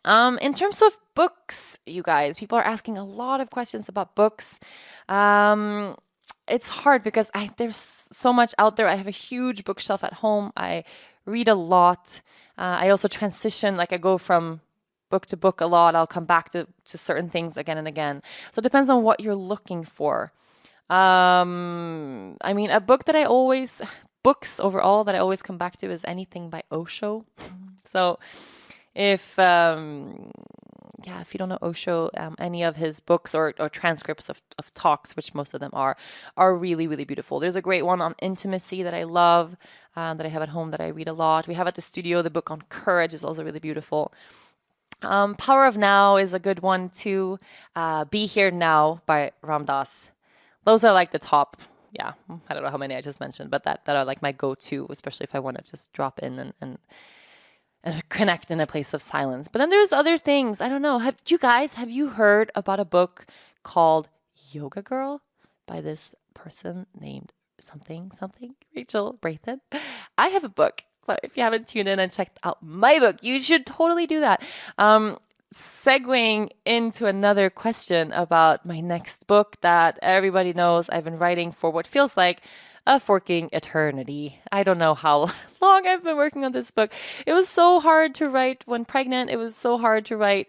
In terms of books, you guys, people are asking a lot of questions about books. It's hard because there's so much out there. I have a huge bookshelf at home. I read a lot. I also transition, like I go from book to book a lot. I'll come back to certain things again and again. So it depends on what you're looking for. A book that books overall that I always come back to is anything by Osho. So if you don't know Osho, any of his books or transcripts of talks, which most of them are really, really beautiful. There's a great one on intimacy that I love, that I have at home that I read a lot. We have at the studio, the book on courage is also really beautiful. Power of Now is a good one too. Be Here Now by Ram Dass. Those are like the top, I don't know how many I just mentioned, but that are like my go-to, especially if I want to just drop in and connect in a place of silence. But then there's other things. I don't know. Have you heard about a book called Yoga Girl by this person named something, Rachel Braithen? I have a book. So if you haven't tuned in and checked out my book, you should totally do that. Segueing into another question about my next book that everybody knows I've been writing for what feels like a forking eternity. I don't know how long I've been working on this book. It was so hard to write when pregnant. It was so hard to write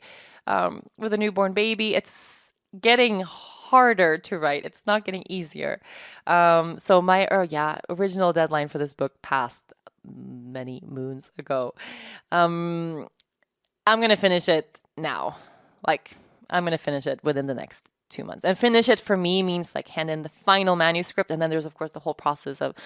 with a newborn baby. It's getting harder to write. It's not getting easier. So my original deadline for this book passed many moons ago. I'm going to finish it now. I'm going to finish it within the next 2 months. And finish it for me means hand in the final manuscript. And then there's, of course, the whole process that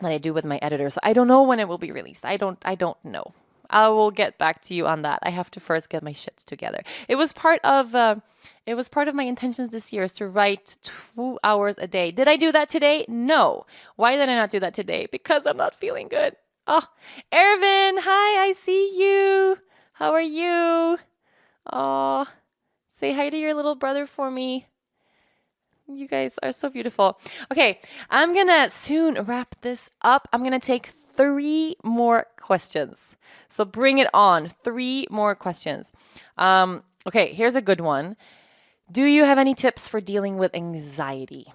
I do with my editor. So I don't know when it will be released. I don't know. I will get back to you on that. I have to first get my shit together. It was part of my intentions this year is to write 2 hours a day. Did I do that today? No. Why did I not do that today? Because I'm not feeling good. Oh, Ervin, hi, I see you. How are you? Oh, say hi to your little brother for me. You guys are so beautiful. Okay, I'm going to soon wrap this up. I'm going to take 3 more questions. So bring it on. 3 more questions. Okay, here's a good one. Do you have any tips for dealing with anxiety?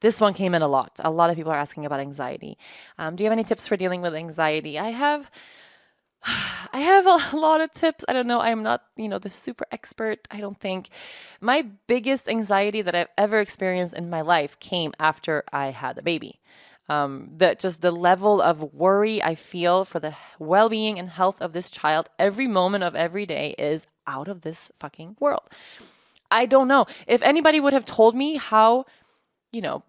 This one came in a lot. A lot of people are asking about anxiety. Do you have any tips for dealing with anxiety? I have a lot of tips. I don't know. I'm not, the super expert. I don't think. My biggest anxiety that I've ever experienced in my life came after I had a baby. The level of worry I feel for the well-being and health of this child every moment of every day is out of this fucking world. I don't know. If anybody would have told me how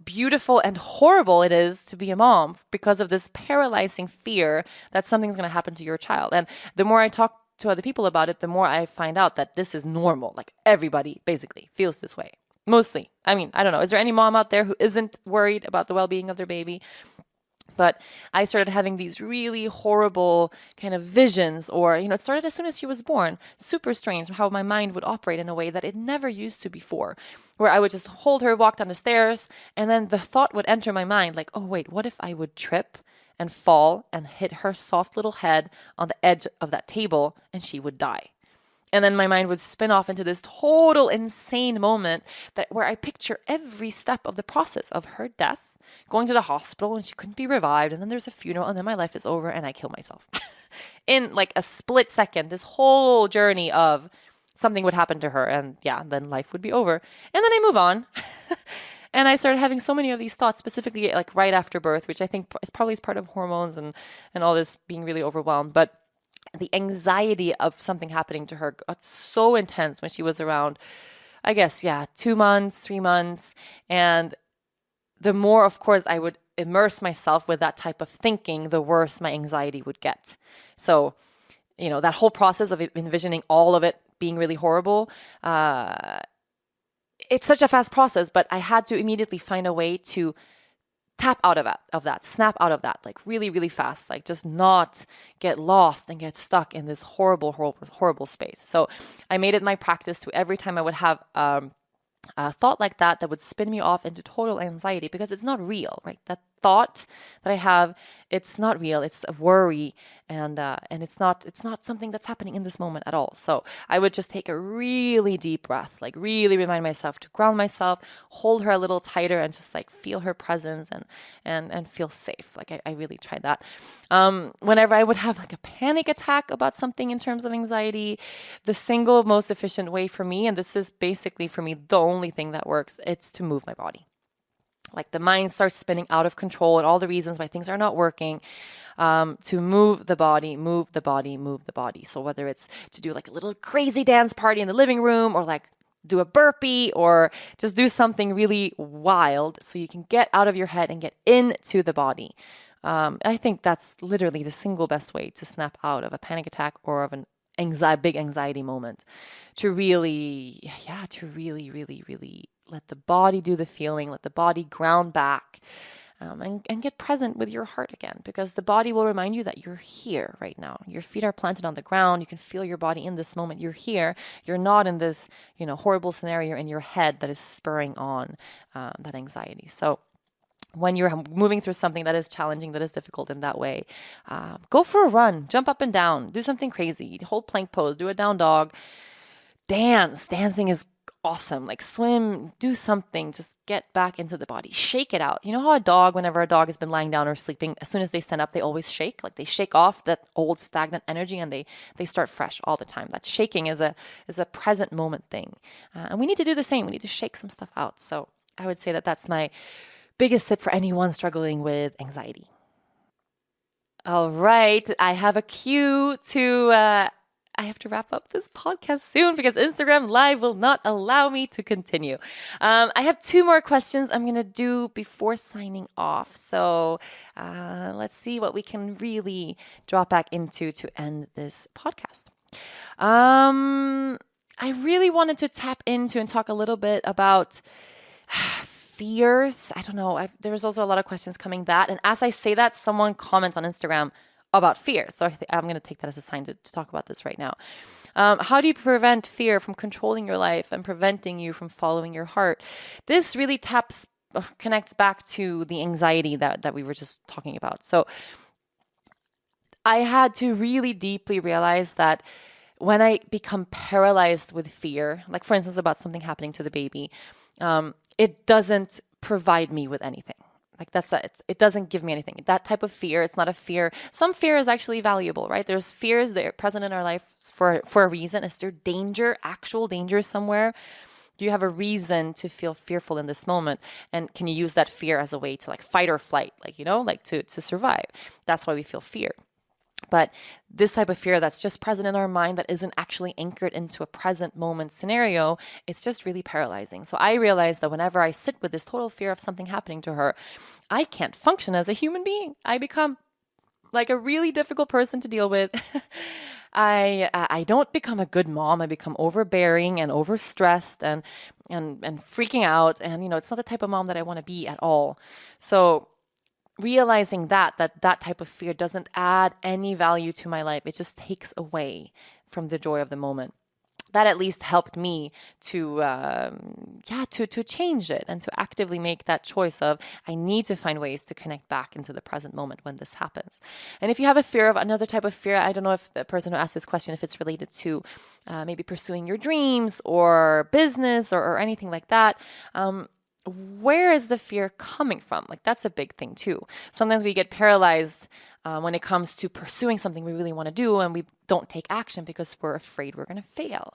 beautiful and horrible it is to be a mom because of this paralyzing fear that something's going to happen to your child. And the more I talk to other people about it, the more I find out that this is normal. Like everybody basically feels this way. Mostly. I don't know. Is there any mom out there who isn't worried about the well-being of their baby? But I started having these really horrible kind of visions, or, it started as soon as she was born. Super strange how my mind would operate in a way that it never used to before, where I would just hold her, walk down the stairs, and then the thought would enter my mind like, oh, wait, what if I would trip and fall and hit her soft little head on the edge of that table and she would die? And then my mind would spin off into this total insane moment where I picture every step of the process of her death going to the hospital and she couldn't be revived. And then there's a funeral and then my life is over and I kill myself. In like a split second, this whole journey of something would happen to her and yeah, then life would be over. And then I move on. And I started having so many of these thoughts, specifically like right after birth, which I think is probably part of hormones and all this being really overwhelmed. But the anxiety of something happening to her got so intense when she was around, I guess, 2 months, 3 months. And the more, of course, I would immerse myself with that type of thinking, the worse my anxiety would get. So, that whole process of envisioning all of it being really horrible, it's such a fast process, but I had to immediately find a way to tap out of that, snap out of that, like really, really fast, like just not get lost and get stuck in this horrible, horrible, horrible space. So I made it my practice to every time I would have a thought like that would spin me off into total anxiety because it's not real, right? That thought that I have, it's not real. It's a worry, and it's not something that's happening in this moment at all. So I would just take a really deep breath, like really remind myself to ground myself, hold her a little tighter, and just like feel her presence and feel safe. Like I really tried that. Whenever I would have like a panic attack about something in terms of anxiety, the single most efficient way for me, and this is basically for me the only thing that works, it's to move my body. Like the mind starts spinning out of control and all the reasons why things are not working, to move the body, move the body, move the body. So whether it's to do like a little crazy dance party in the living room or like do a burpee or just do something really wild so you can get out of your head and get into the body. I think that's literally the single best way to snap out of a panic attack or of an big anxiety moment, to really, really, really let the body do the feeling, let the body ground back, and get present with your heart again, because the body will remind you that you're here right now. Your feet are planted on the ground. You can feel your body in this moment. You're here. You're not in this, horrible scenario in your head that is spurring on that anxiety. So when you're moving through something that is challenging, that is difficult in that way, go for a run, jump up and down, do something crazy, hold plank pose, do a down dog, dance. Dancing is awesome. Like swim, do something, just get back into the body, shake it out. You know how whenever a dog has been lying down or sleeping, as soon as they stand up, they always shake, like they shake off that old stagnant energy and they start fresh all the time. That shaking is a present moment thing. And we need to do the same. We need to shake some stuff out. So I would say that that's my biggest tip for anyone struggling with anxiety. All right. I have a cue to I have to wrap up this podcast soon because Instagram Live will not allow me to continue. I have 2 more questions I'm going to do before signing off. So let's see what we can really drop back into to end this podcast. I really wanted to tap into and talk a little bit about fears. I don't know. There's also a lot of questions coming that. And as I say that, someone comments on Instagram about fear. So I'm going to take that as a sign to talk about this right now. How do you prevent fear from controlling your life and preventing you from following your heart? This really connects back to the anxiety that we were just talking about. So I had to really deeply realize that when I become paralyzed with fear, like for instance about something happening to the baby, it doesn't provide me with anything. Like it doesn't give me anything. That type of fear, it's not a fear. Some fear is actually valuable, right? There's fears that are present in our life for a reason. Is there danger, actual danger somewhere? Do you have a reason to feel fearful in this moment? And can you use that fear as a way to like fight or flight, like to survive? That's why we feel fear. But this type of fear that's just present in our mind that isn't actually anchored into a present moment scenario, it's just really paralyzing. So I realized that whenever I sit with this total fear of something happening to her, I can't function as a human being. I become like a really difficult person to deal with. I don't become a good mom. I become overbearing and overstressed and freaking out. And, it's not the type of mom that I want to be at all. So realizing that type of fear doesn't add any value to my life. It just takes away from the joy of the moment. That at least helped me to change it and to actively make that choice of I need to find ways to connect back into the present moment when this happens. And if you have a fear of another type of fear, I don't know if the person who asked this question, if it's related to maybe pursuing your dreams or business or anything like that. where is the fear coming from? Like, that's a big thing too. Sometimes we get paralyzed when it comes to pursuing something we really want to do, and we don't take action because we're afraid we're going to fail.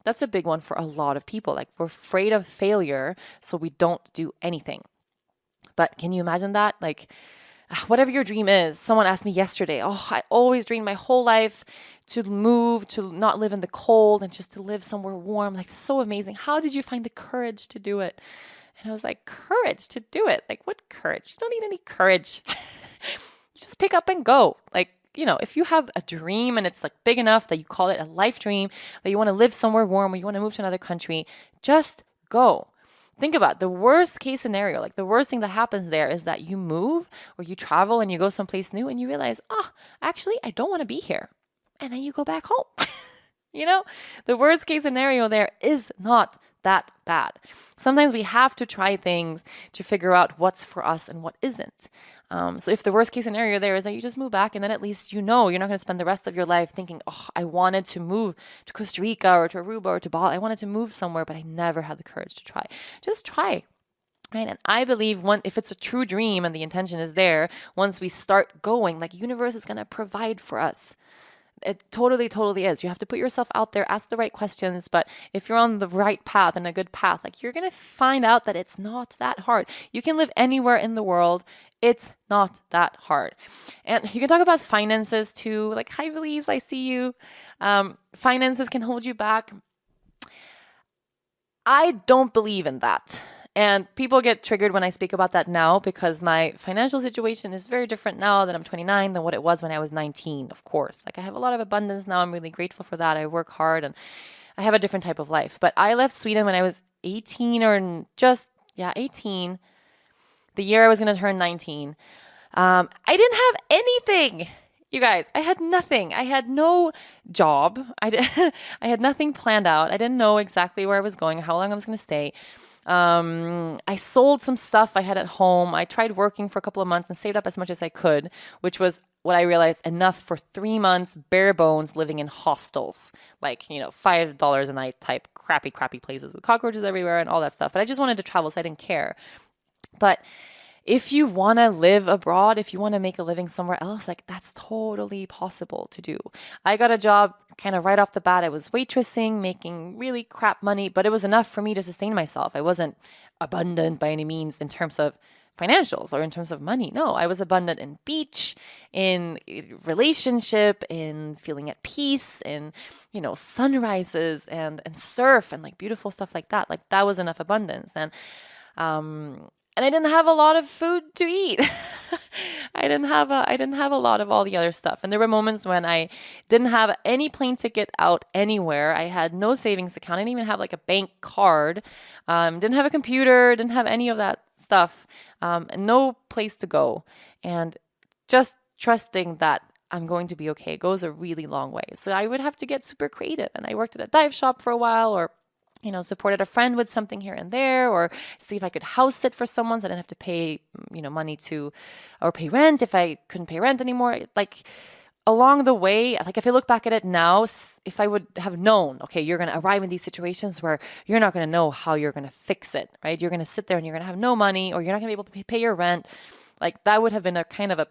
That's a big one for a lot of people. Like, we're afraid of failure, so we don't do anything. But can you imagine that? Like, whatever your dream is, someone asked me yesterday, oh, I always dreamed my whole life to move, to not live in the cold and just to live somewhere warm. Like, so amazing. How did you find the courage to do it? And I was like, courage to do it? Like, what courage? You don't need any courage. You just pick up and go. Like, if you have a dream and it's like big enough that you call it a life dream, that you want to live somewhere warm or you want to move to another country, just go. Think about the worst case scenario. Like, the worst thing that happens there is that you move or you travel and you go someplace new and you realize, actually, I don't want to be here. And then you go back home. The worst case scenario there is not that bad. Sometimes we have to try things to figure out what's for us and what isn't. So if the worst case scenario there is that you just move back, and then at least you're not going to spend the rest of your life thinking, I wanted to move to Costa Rica or to Aruba or to Bali. I wanted to move somewhere, but I never had the courage to try. Just try. Right? And I believe if it's a true dream and the intention is there, once we start going, like, universe is going to provide for us. It totally, totally is. You have to put yourself out there, ask the right questions. But if you're on the right path and a good path, like, you're going to find out that it's not that hard. You can live anywhere in the world. It's not that hard. And you can talk about finances too. Like, hi, Belize, I see you. Finances can hold you back. I don't believe in that. And people get triggered when I speak about that now, because my financial situation is very different now that I'm 29 than what it was when I was 19, of course. Like, I have a lot of abundance now. I'm really grateful for that. I work hard and I have a different type of life. But I left Sweden when I was 18 or 18. The year I was going to turn 19. I didn't have anything. You guys, I had nothing. I had no job. I had nothing planned out. I didn't know exactly where I was going, how long I was going to stay. I sold some stuff I had at home. I tried working for a couple of months and saved up as much as I could, which was what I realized enough for 3 months, bare bones, living in hostels, like, $5 a night type crappy places with cockroaches everywhere and all that stuff. But I just wanted to travel, so I didn't care. But if you want to live abroad, if you want to make a living somewhere else, like, that's totally possible to do. I got a job kind of right off the bat. I was waitressing, making really crap money, but it was enough for me to sustain myself. I wasn't abundant by any means in terms of financials or in terms of money. No, I was abundant in beach, in relationship, in feeling at peace, in, sunrises and surf and like beautiful stuff like that. Like, that was enough abundance. And I didn't have a lot of food to eat. I didn't have a lot of all the other stuff. And there were moments when I didn't have any plane ticket out anywhere. I had no savings account. I didn't even have like a bank card. Didn't have a computer. Didn't have any of that stuff. And no place to go. And just trusting that I'm going to be okay goes a really long way. So I would have to get super creative. And I worked at a dive shop for a while, or supported a friend with something here and there, or see if I could house sit for someone so I didn't have to pay, money or pay rent if I couldn't pay rent anymore. Like, along the way, like, if I look back at it now, if I would have known, okay, you're going to arrive in these situations where you're not going to know how you're going to fix it, right? You're going to sit there and you're going to have no money, or you're not going to be able to pay your rent. Like, that would have been a kind of a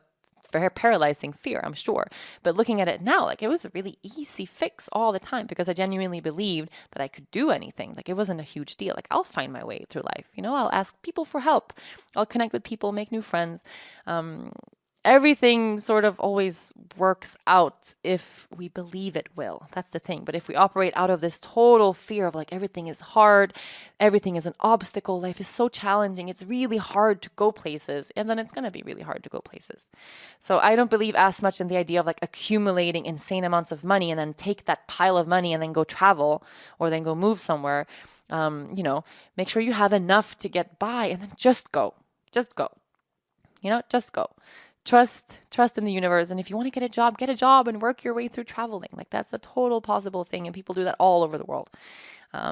very paralyzing fear, I'm sure. But looking at it now, like, it was a really easy fix all the time, because I genuinely believed that I could do anything. Like, it wasn't a huge deal. Like, I'll find my way through life. I'll ask people for help. I'll connect with people, make new friends. Everything sort of always works out if we believe it will. That's the thing. But if we operate out of this total fear of like, everything is hard, everything is an obstacle, life is so challenging, it's really hard to go places, and then it's going to be really hard to go places. So I don't believe as much in the idea of like accumulating insane amounts of money and then take that pile of money and then go travel or then go move somewhere. Make sure you have enough to get by and then just go. Just go. Just go. Trust in the universe. And if you want to get a job and work your way through traveling. Like, that's a total possible thing. And people do that all over the world.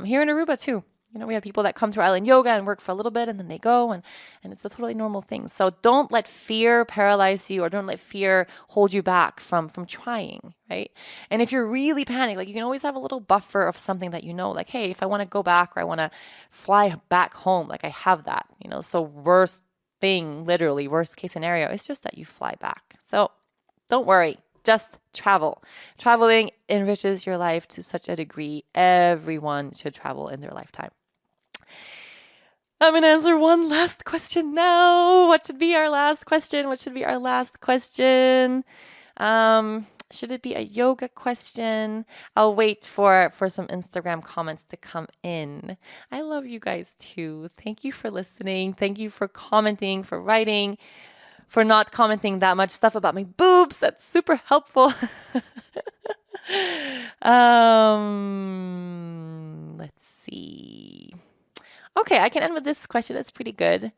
Here in Aruba too. We have people that come through Island Yoga and work for a little bit and then they go, and it's a totally normal thing. So don't let fear paralyze you, or don't let fear hold you back from trying, right? And if you're really panicked, like, you can always have a little buffer of something that like, hey, if I want to go back or I want to fly back home, like, I have that, So worst case scenario is just that you fly back. So don't worry. Just travel. Traveling enriches your life to such a degree. Everyone should travel in their lifetime. I'm going to answer one last question now. What should be our last question? Should it be a yoga question? I'll wait for some Instagram comments to come in. I love you guys too. Thank you for listening. Thank you for commenting, for writing, for not commenting that much stuff about my boobs. That's super helpful. Let's see. Okay, I can end with this question. It's pretty good.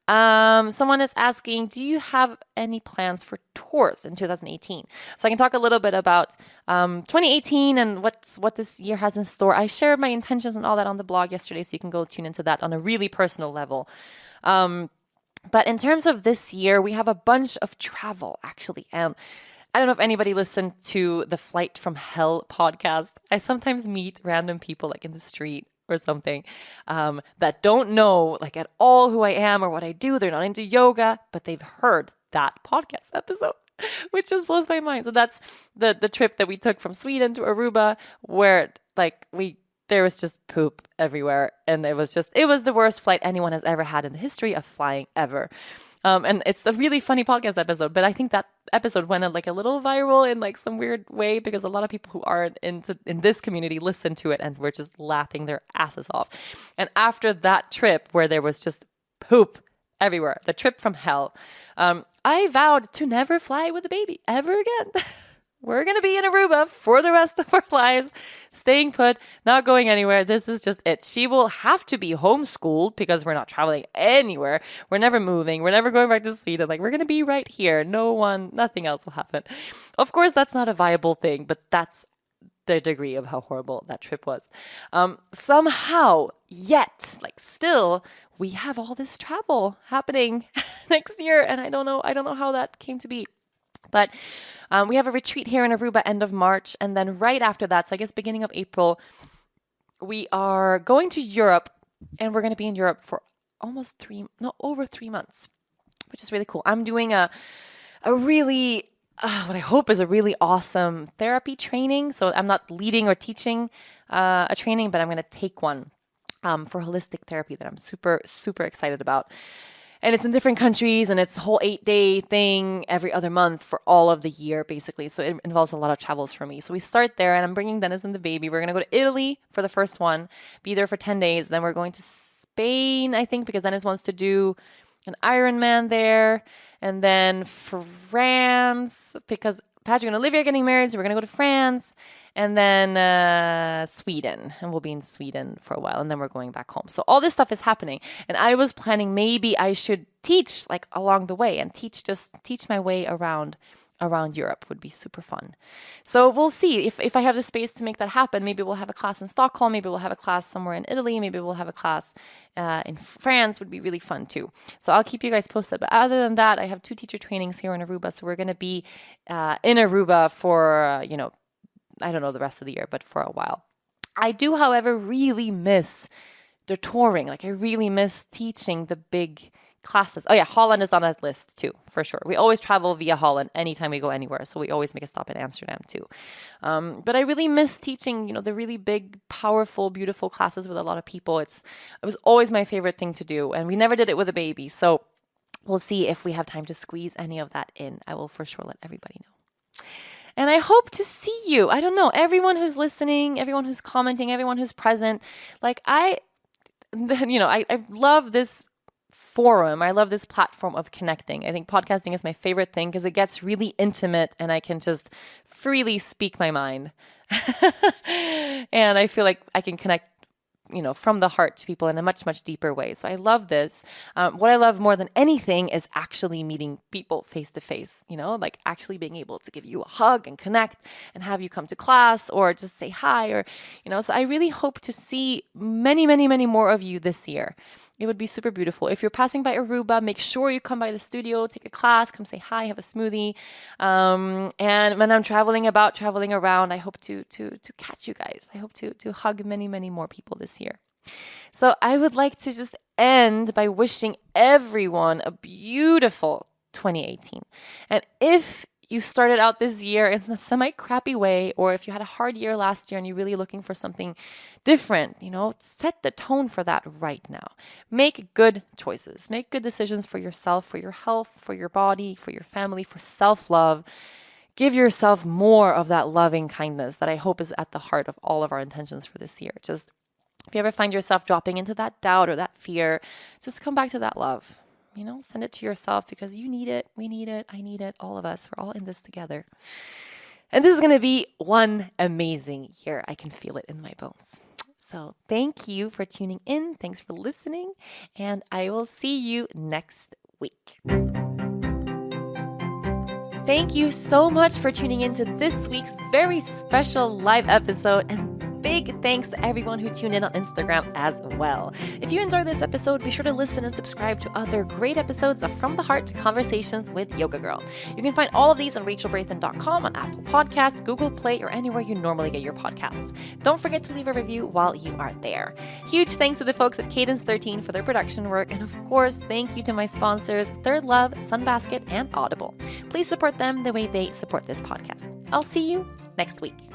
Someone is asking, do you have any plans for tours in 2018? So I can talk a little bit about 2018 and what this year has in store. I shared my intentions and all that on the blog yesterday, so you can go tune into that on a really personal level. But in terms of this year, we have a bunch of travel, actually. And I don't know if anybody listened to the Flight from Hell podcast. I sometimes meet random people, like in the street or something, that don't know, like, at all who I am or what I do. They're not into yoga, but they've heard that podcast episode, which just blows my mind. So that's the trip that we took from Sweden to Aruba, where, like, there was just poop everywhere. And it was the worst flight anyone has ever had in the history of flying ever. And it's a really funny podcast episode, but I think that episode went like a little viral in like some weird way, because a lot of people who aren't in this community listened to it and were just laughing their asses off. And after that trip, where there was just poop everywhere, the trip from hell, I vowed to never fly with a baby ever again. We're going to be in Aruba for the rest of our lives, staying put, not going anywhere. This is just it. She will have to be homeschooled because we're not traveling anywhere. We're never moving. We're never going back to Sweden. Like, we're going to be right here. Nothing else will happen. Of course, that's not a viable thing, but that's the degree of how horrible that trip was. Somehow, yet, like, still, we have all this travel happening next year. And I don't know how that came to be. But we have a retreat here in Aruba end of March. And then right after that, so I guess beginning of April, we are going to Europe. And we're going to be in Europe for over 3 months, which is really cool. I'm doing a really, what I hope is a really awesome therapy training. So I'm not leading or teaching a training, but I'm going to take one for holistic therapy that I'm super, super excited about. And it's in different countries, and it's a whole 8-day thing every other month for all of the year, basically. So it involves a lot of travels for me. So we start there, and I'm bringing Dennis and the baby. We're going to go to Italy for the first one, be there for 10 days. Then we're going to Spain, I think, because Dennis wants to do an Ironman there. And then France, because Patrick and Olivia are getting married, so we're going to go to France. And then Sweden, and we'll be in Sweden for a while, and then we're going back home. So all this stuff is happening, and I was planning maybe I should teach like along the way and teach my way around Europe would be super fun. So we'll see if I have the space to make that happen. Maybe we'll have a class in Stockholm, maybe we'll have a class somewhere in Italy, maybe we'll have a class in France. Would be really fun too. So I'll keep you guys posted. But other than that, I have 2 teacher trainings here in Aruba, so we're going to be in Aruba for I don't know the rest of the year, but for a while. I do, however, really miss the touring. Like, I really miss teaching the big classes. Oh yeah, Holland is on that list too, for sure. We always travel via Holland anytime we go anywhere, so we always make a stop in Amsterdam too. But I really miss teaching, the really big, powerful, beautiful classes with a lot of people. It was always my favorite thing to do, and we never did it with a baby. So we'll see if we have time to squeeze any of that in. I will for sure let everybody know. And I hope to see you. I don't know, everyone who's listening, everyone who's commenting, everyone who's present. Like, I love this forum. I love this platform of connecting. I think podcasting is my favorite thing because it gets really intimate and I can just freely speak my mind. And I feel like I can connect from the heart to people in a much, much deeper way. So I love this. What I love more than anything is actually meeting people face to face, like actually being able to give you a hug and connect and have you come to class or just say hi or, so I really hope to see many, many, many more of you this year. It would be super beautiful. If you're passing by Aruba, make sure you come by the studio, take a class, come say hi, have a smoothie. And when I'm traveling around, I hope to catch you guys. I hope to hug many, many more people this year. So I would like to just end by wishing everyone a beautiful 2018. And if you started out this year in a semi-crappy way, or if you had a hard year last year and you're really looking for something different, set the tone for that right now. Make good choices. Make good decisions for yourself, for your health, for your body, for your family, for self-love. Give yourself more of that loving kindness that I hope is at the heart of all of our intentions for this year. Just if you ever find yourself dropping into that doubt or that fear, just come back to that love. Send it to yourself because you need it. We need it. I need it. All of us. We're all in this together. And this is going to be one amazing year. I can feel it in my bones. So thank you for tuning in. Thanks for listening. And I will see you next week. Thank you so much for tuning into this week's very special live episode. And big thanks to everyone who tuned in on Instagram as well. If you enjoyed this episode, be sure to listen and subscribe to other great episodes of From the Heart Conversations with Yoga Girl. You can find all of these on rachelbraithen.com, on Apple Podcasts, Google Play, or anywhere you normally get your podcasts. Don't forget to leave a review while you are there. Huge thanks to the folks at Cadence 13 for their production work. And of course, thank you to my sponsors, Third Love, Sunbasket, and Audible. Please support them the way they support this podcast. I'll see you next week.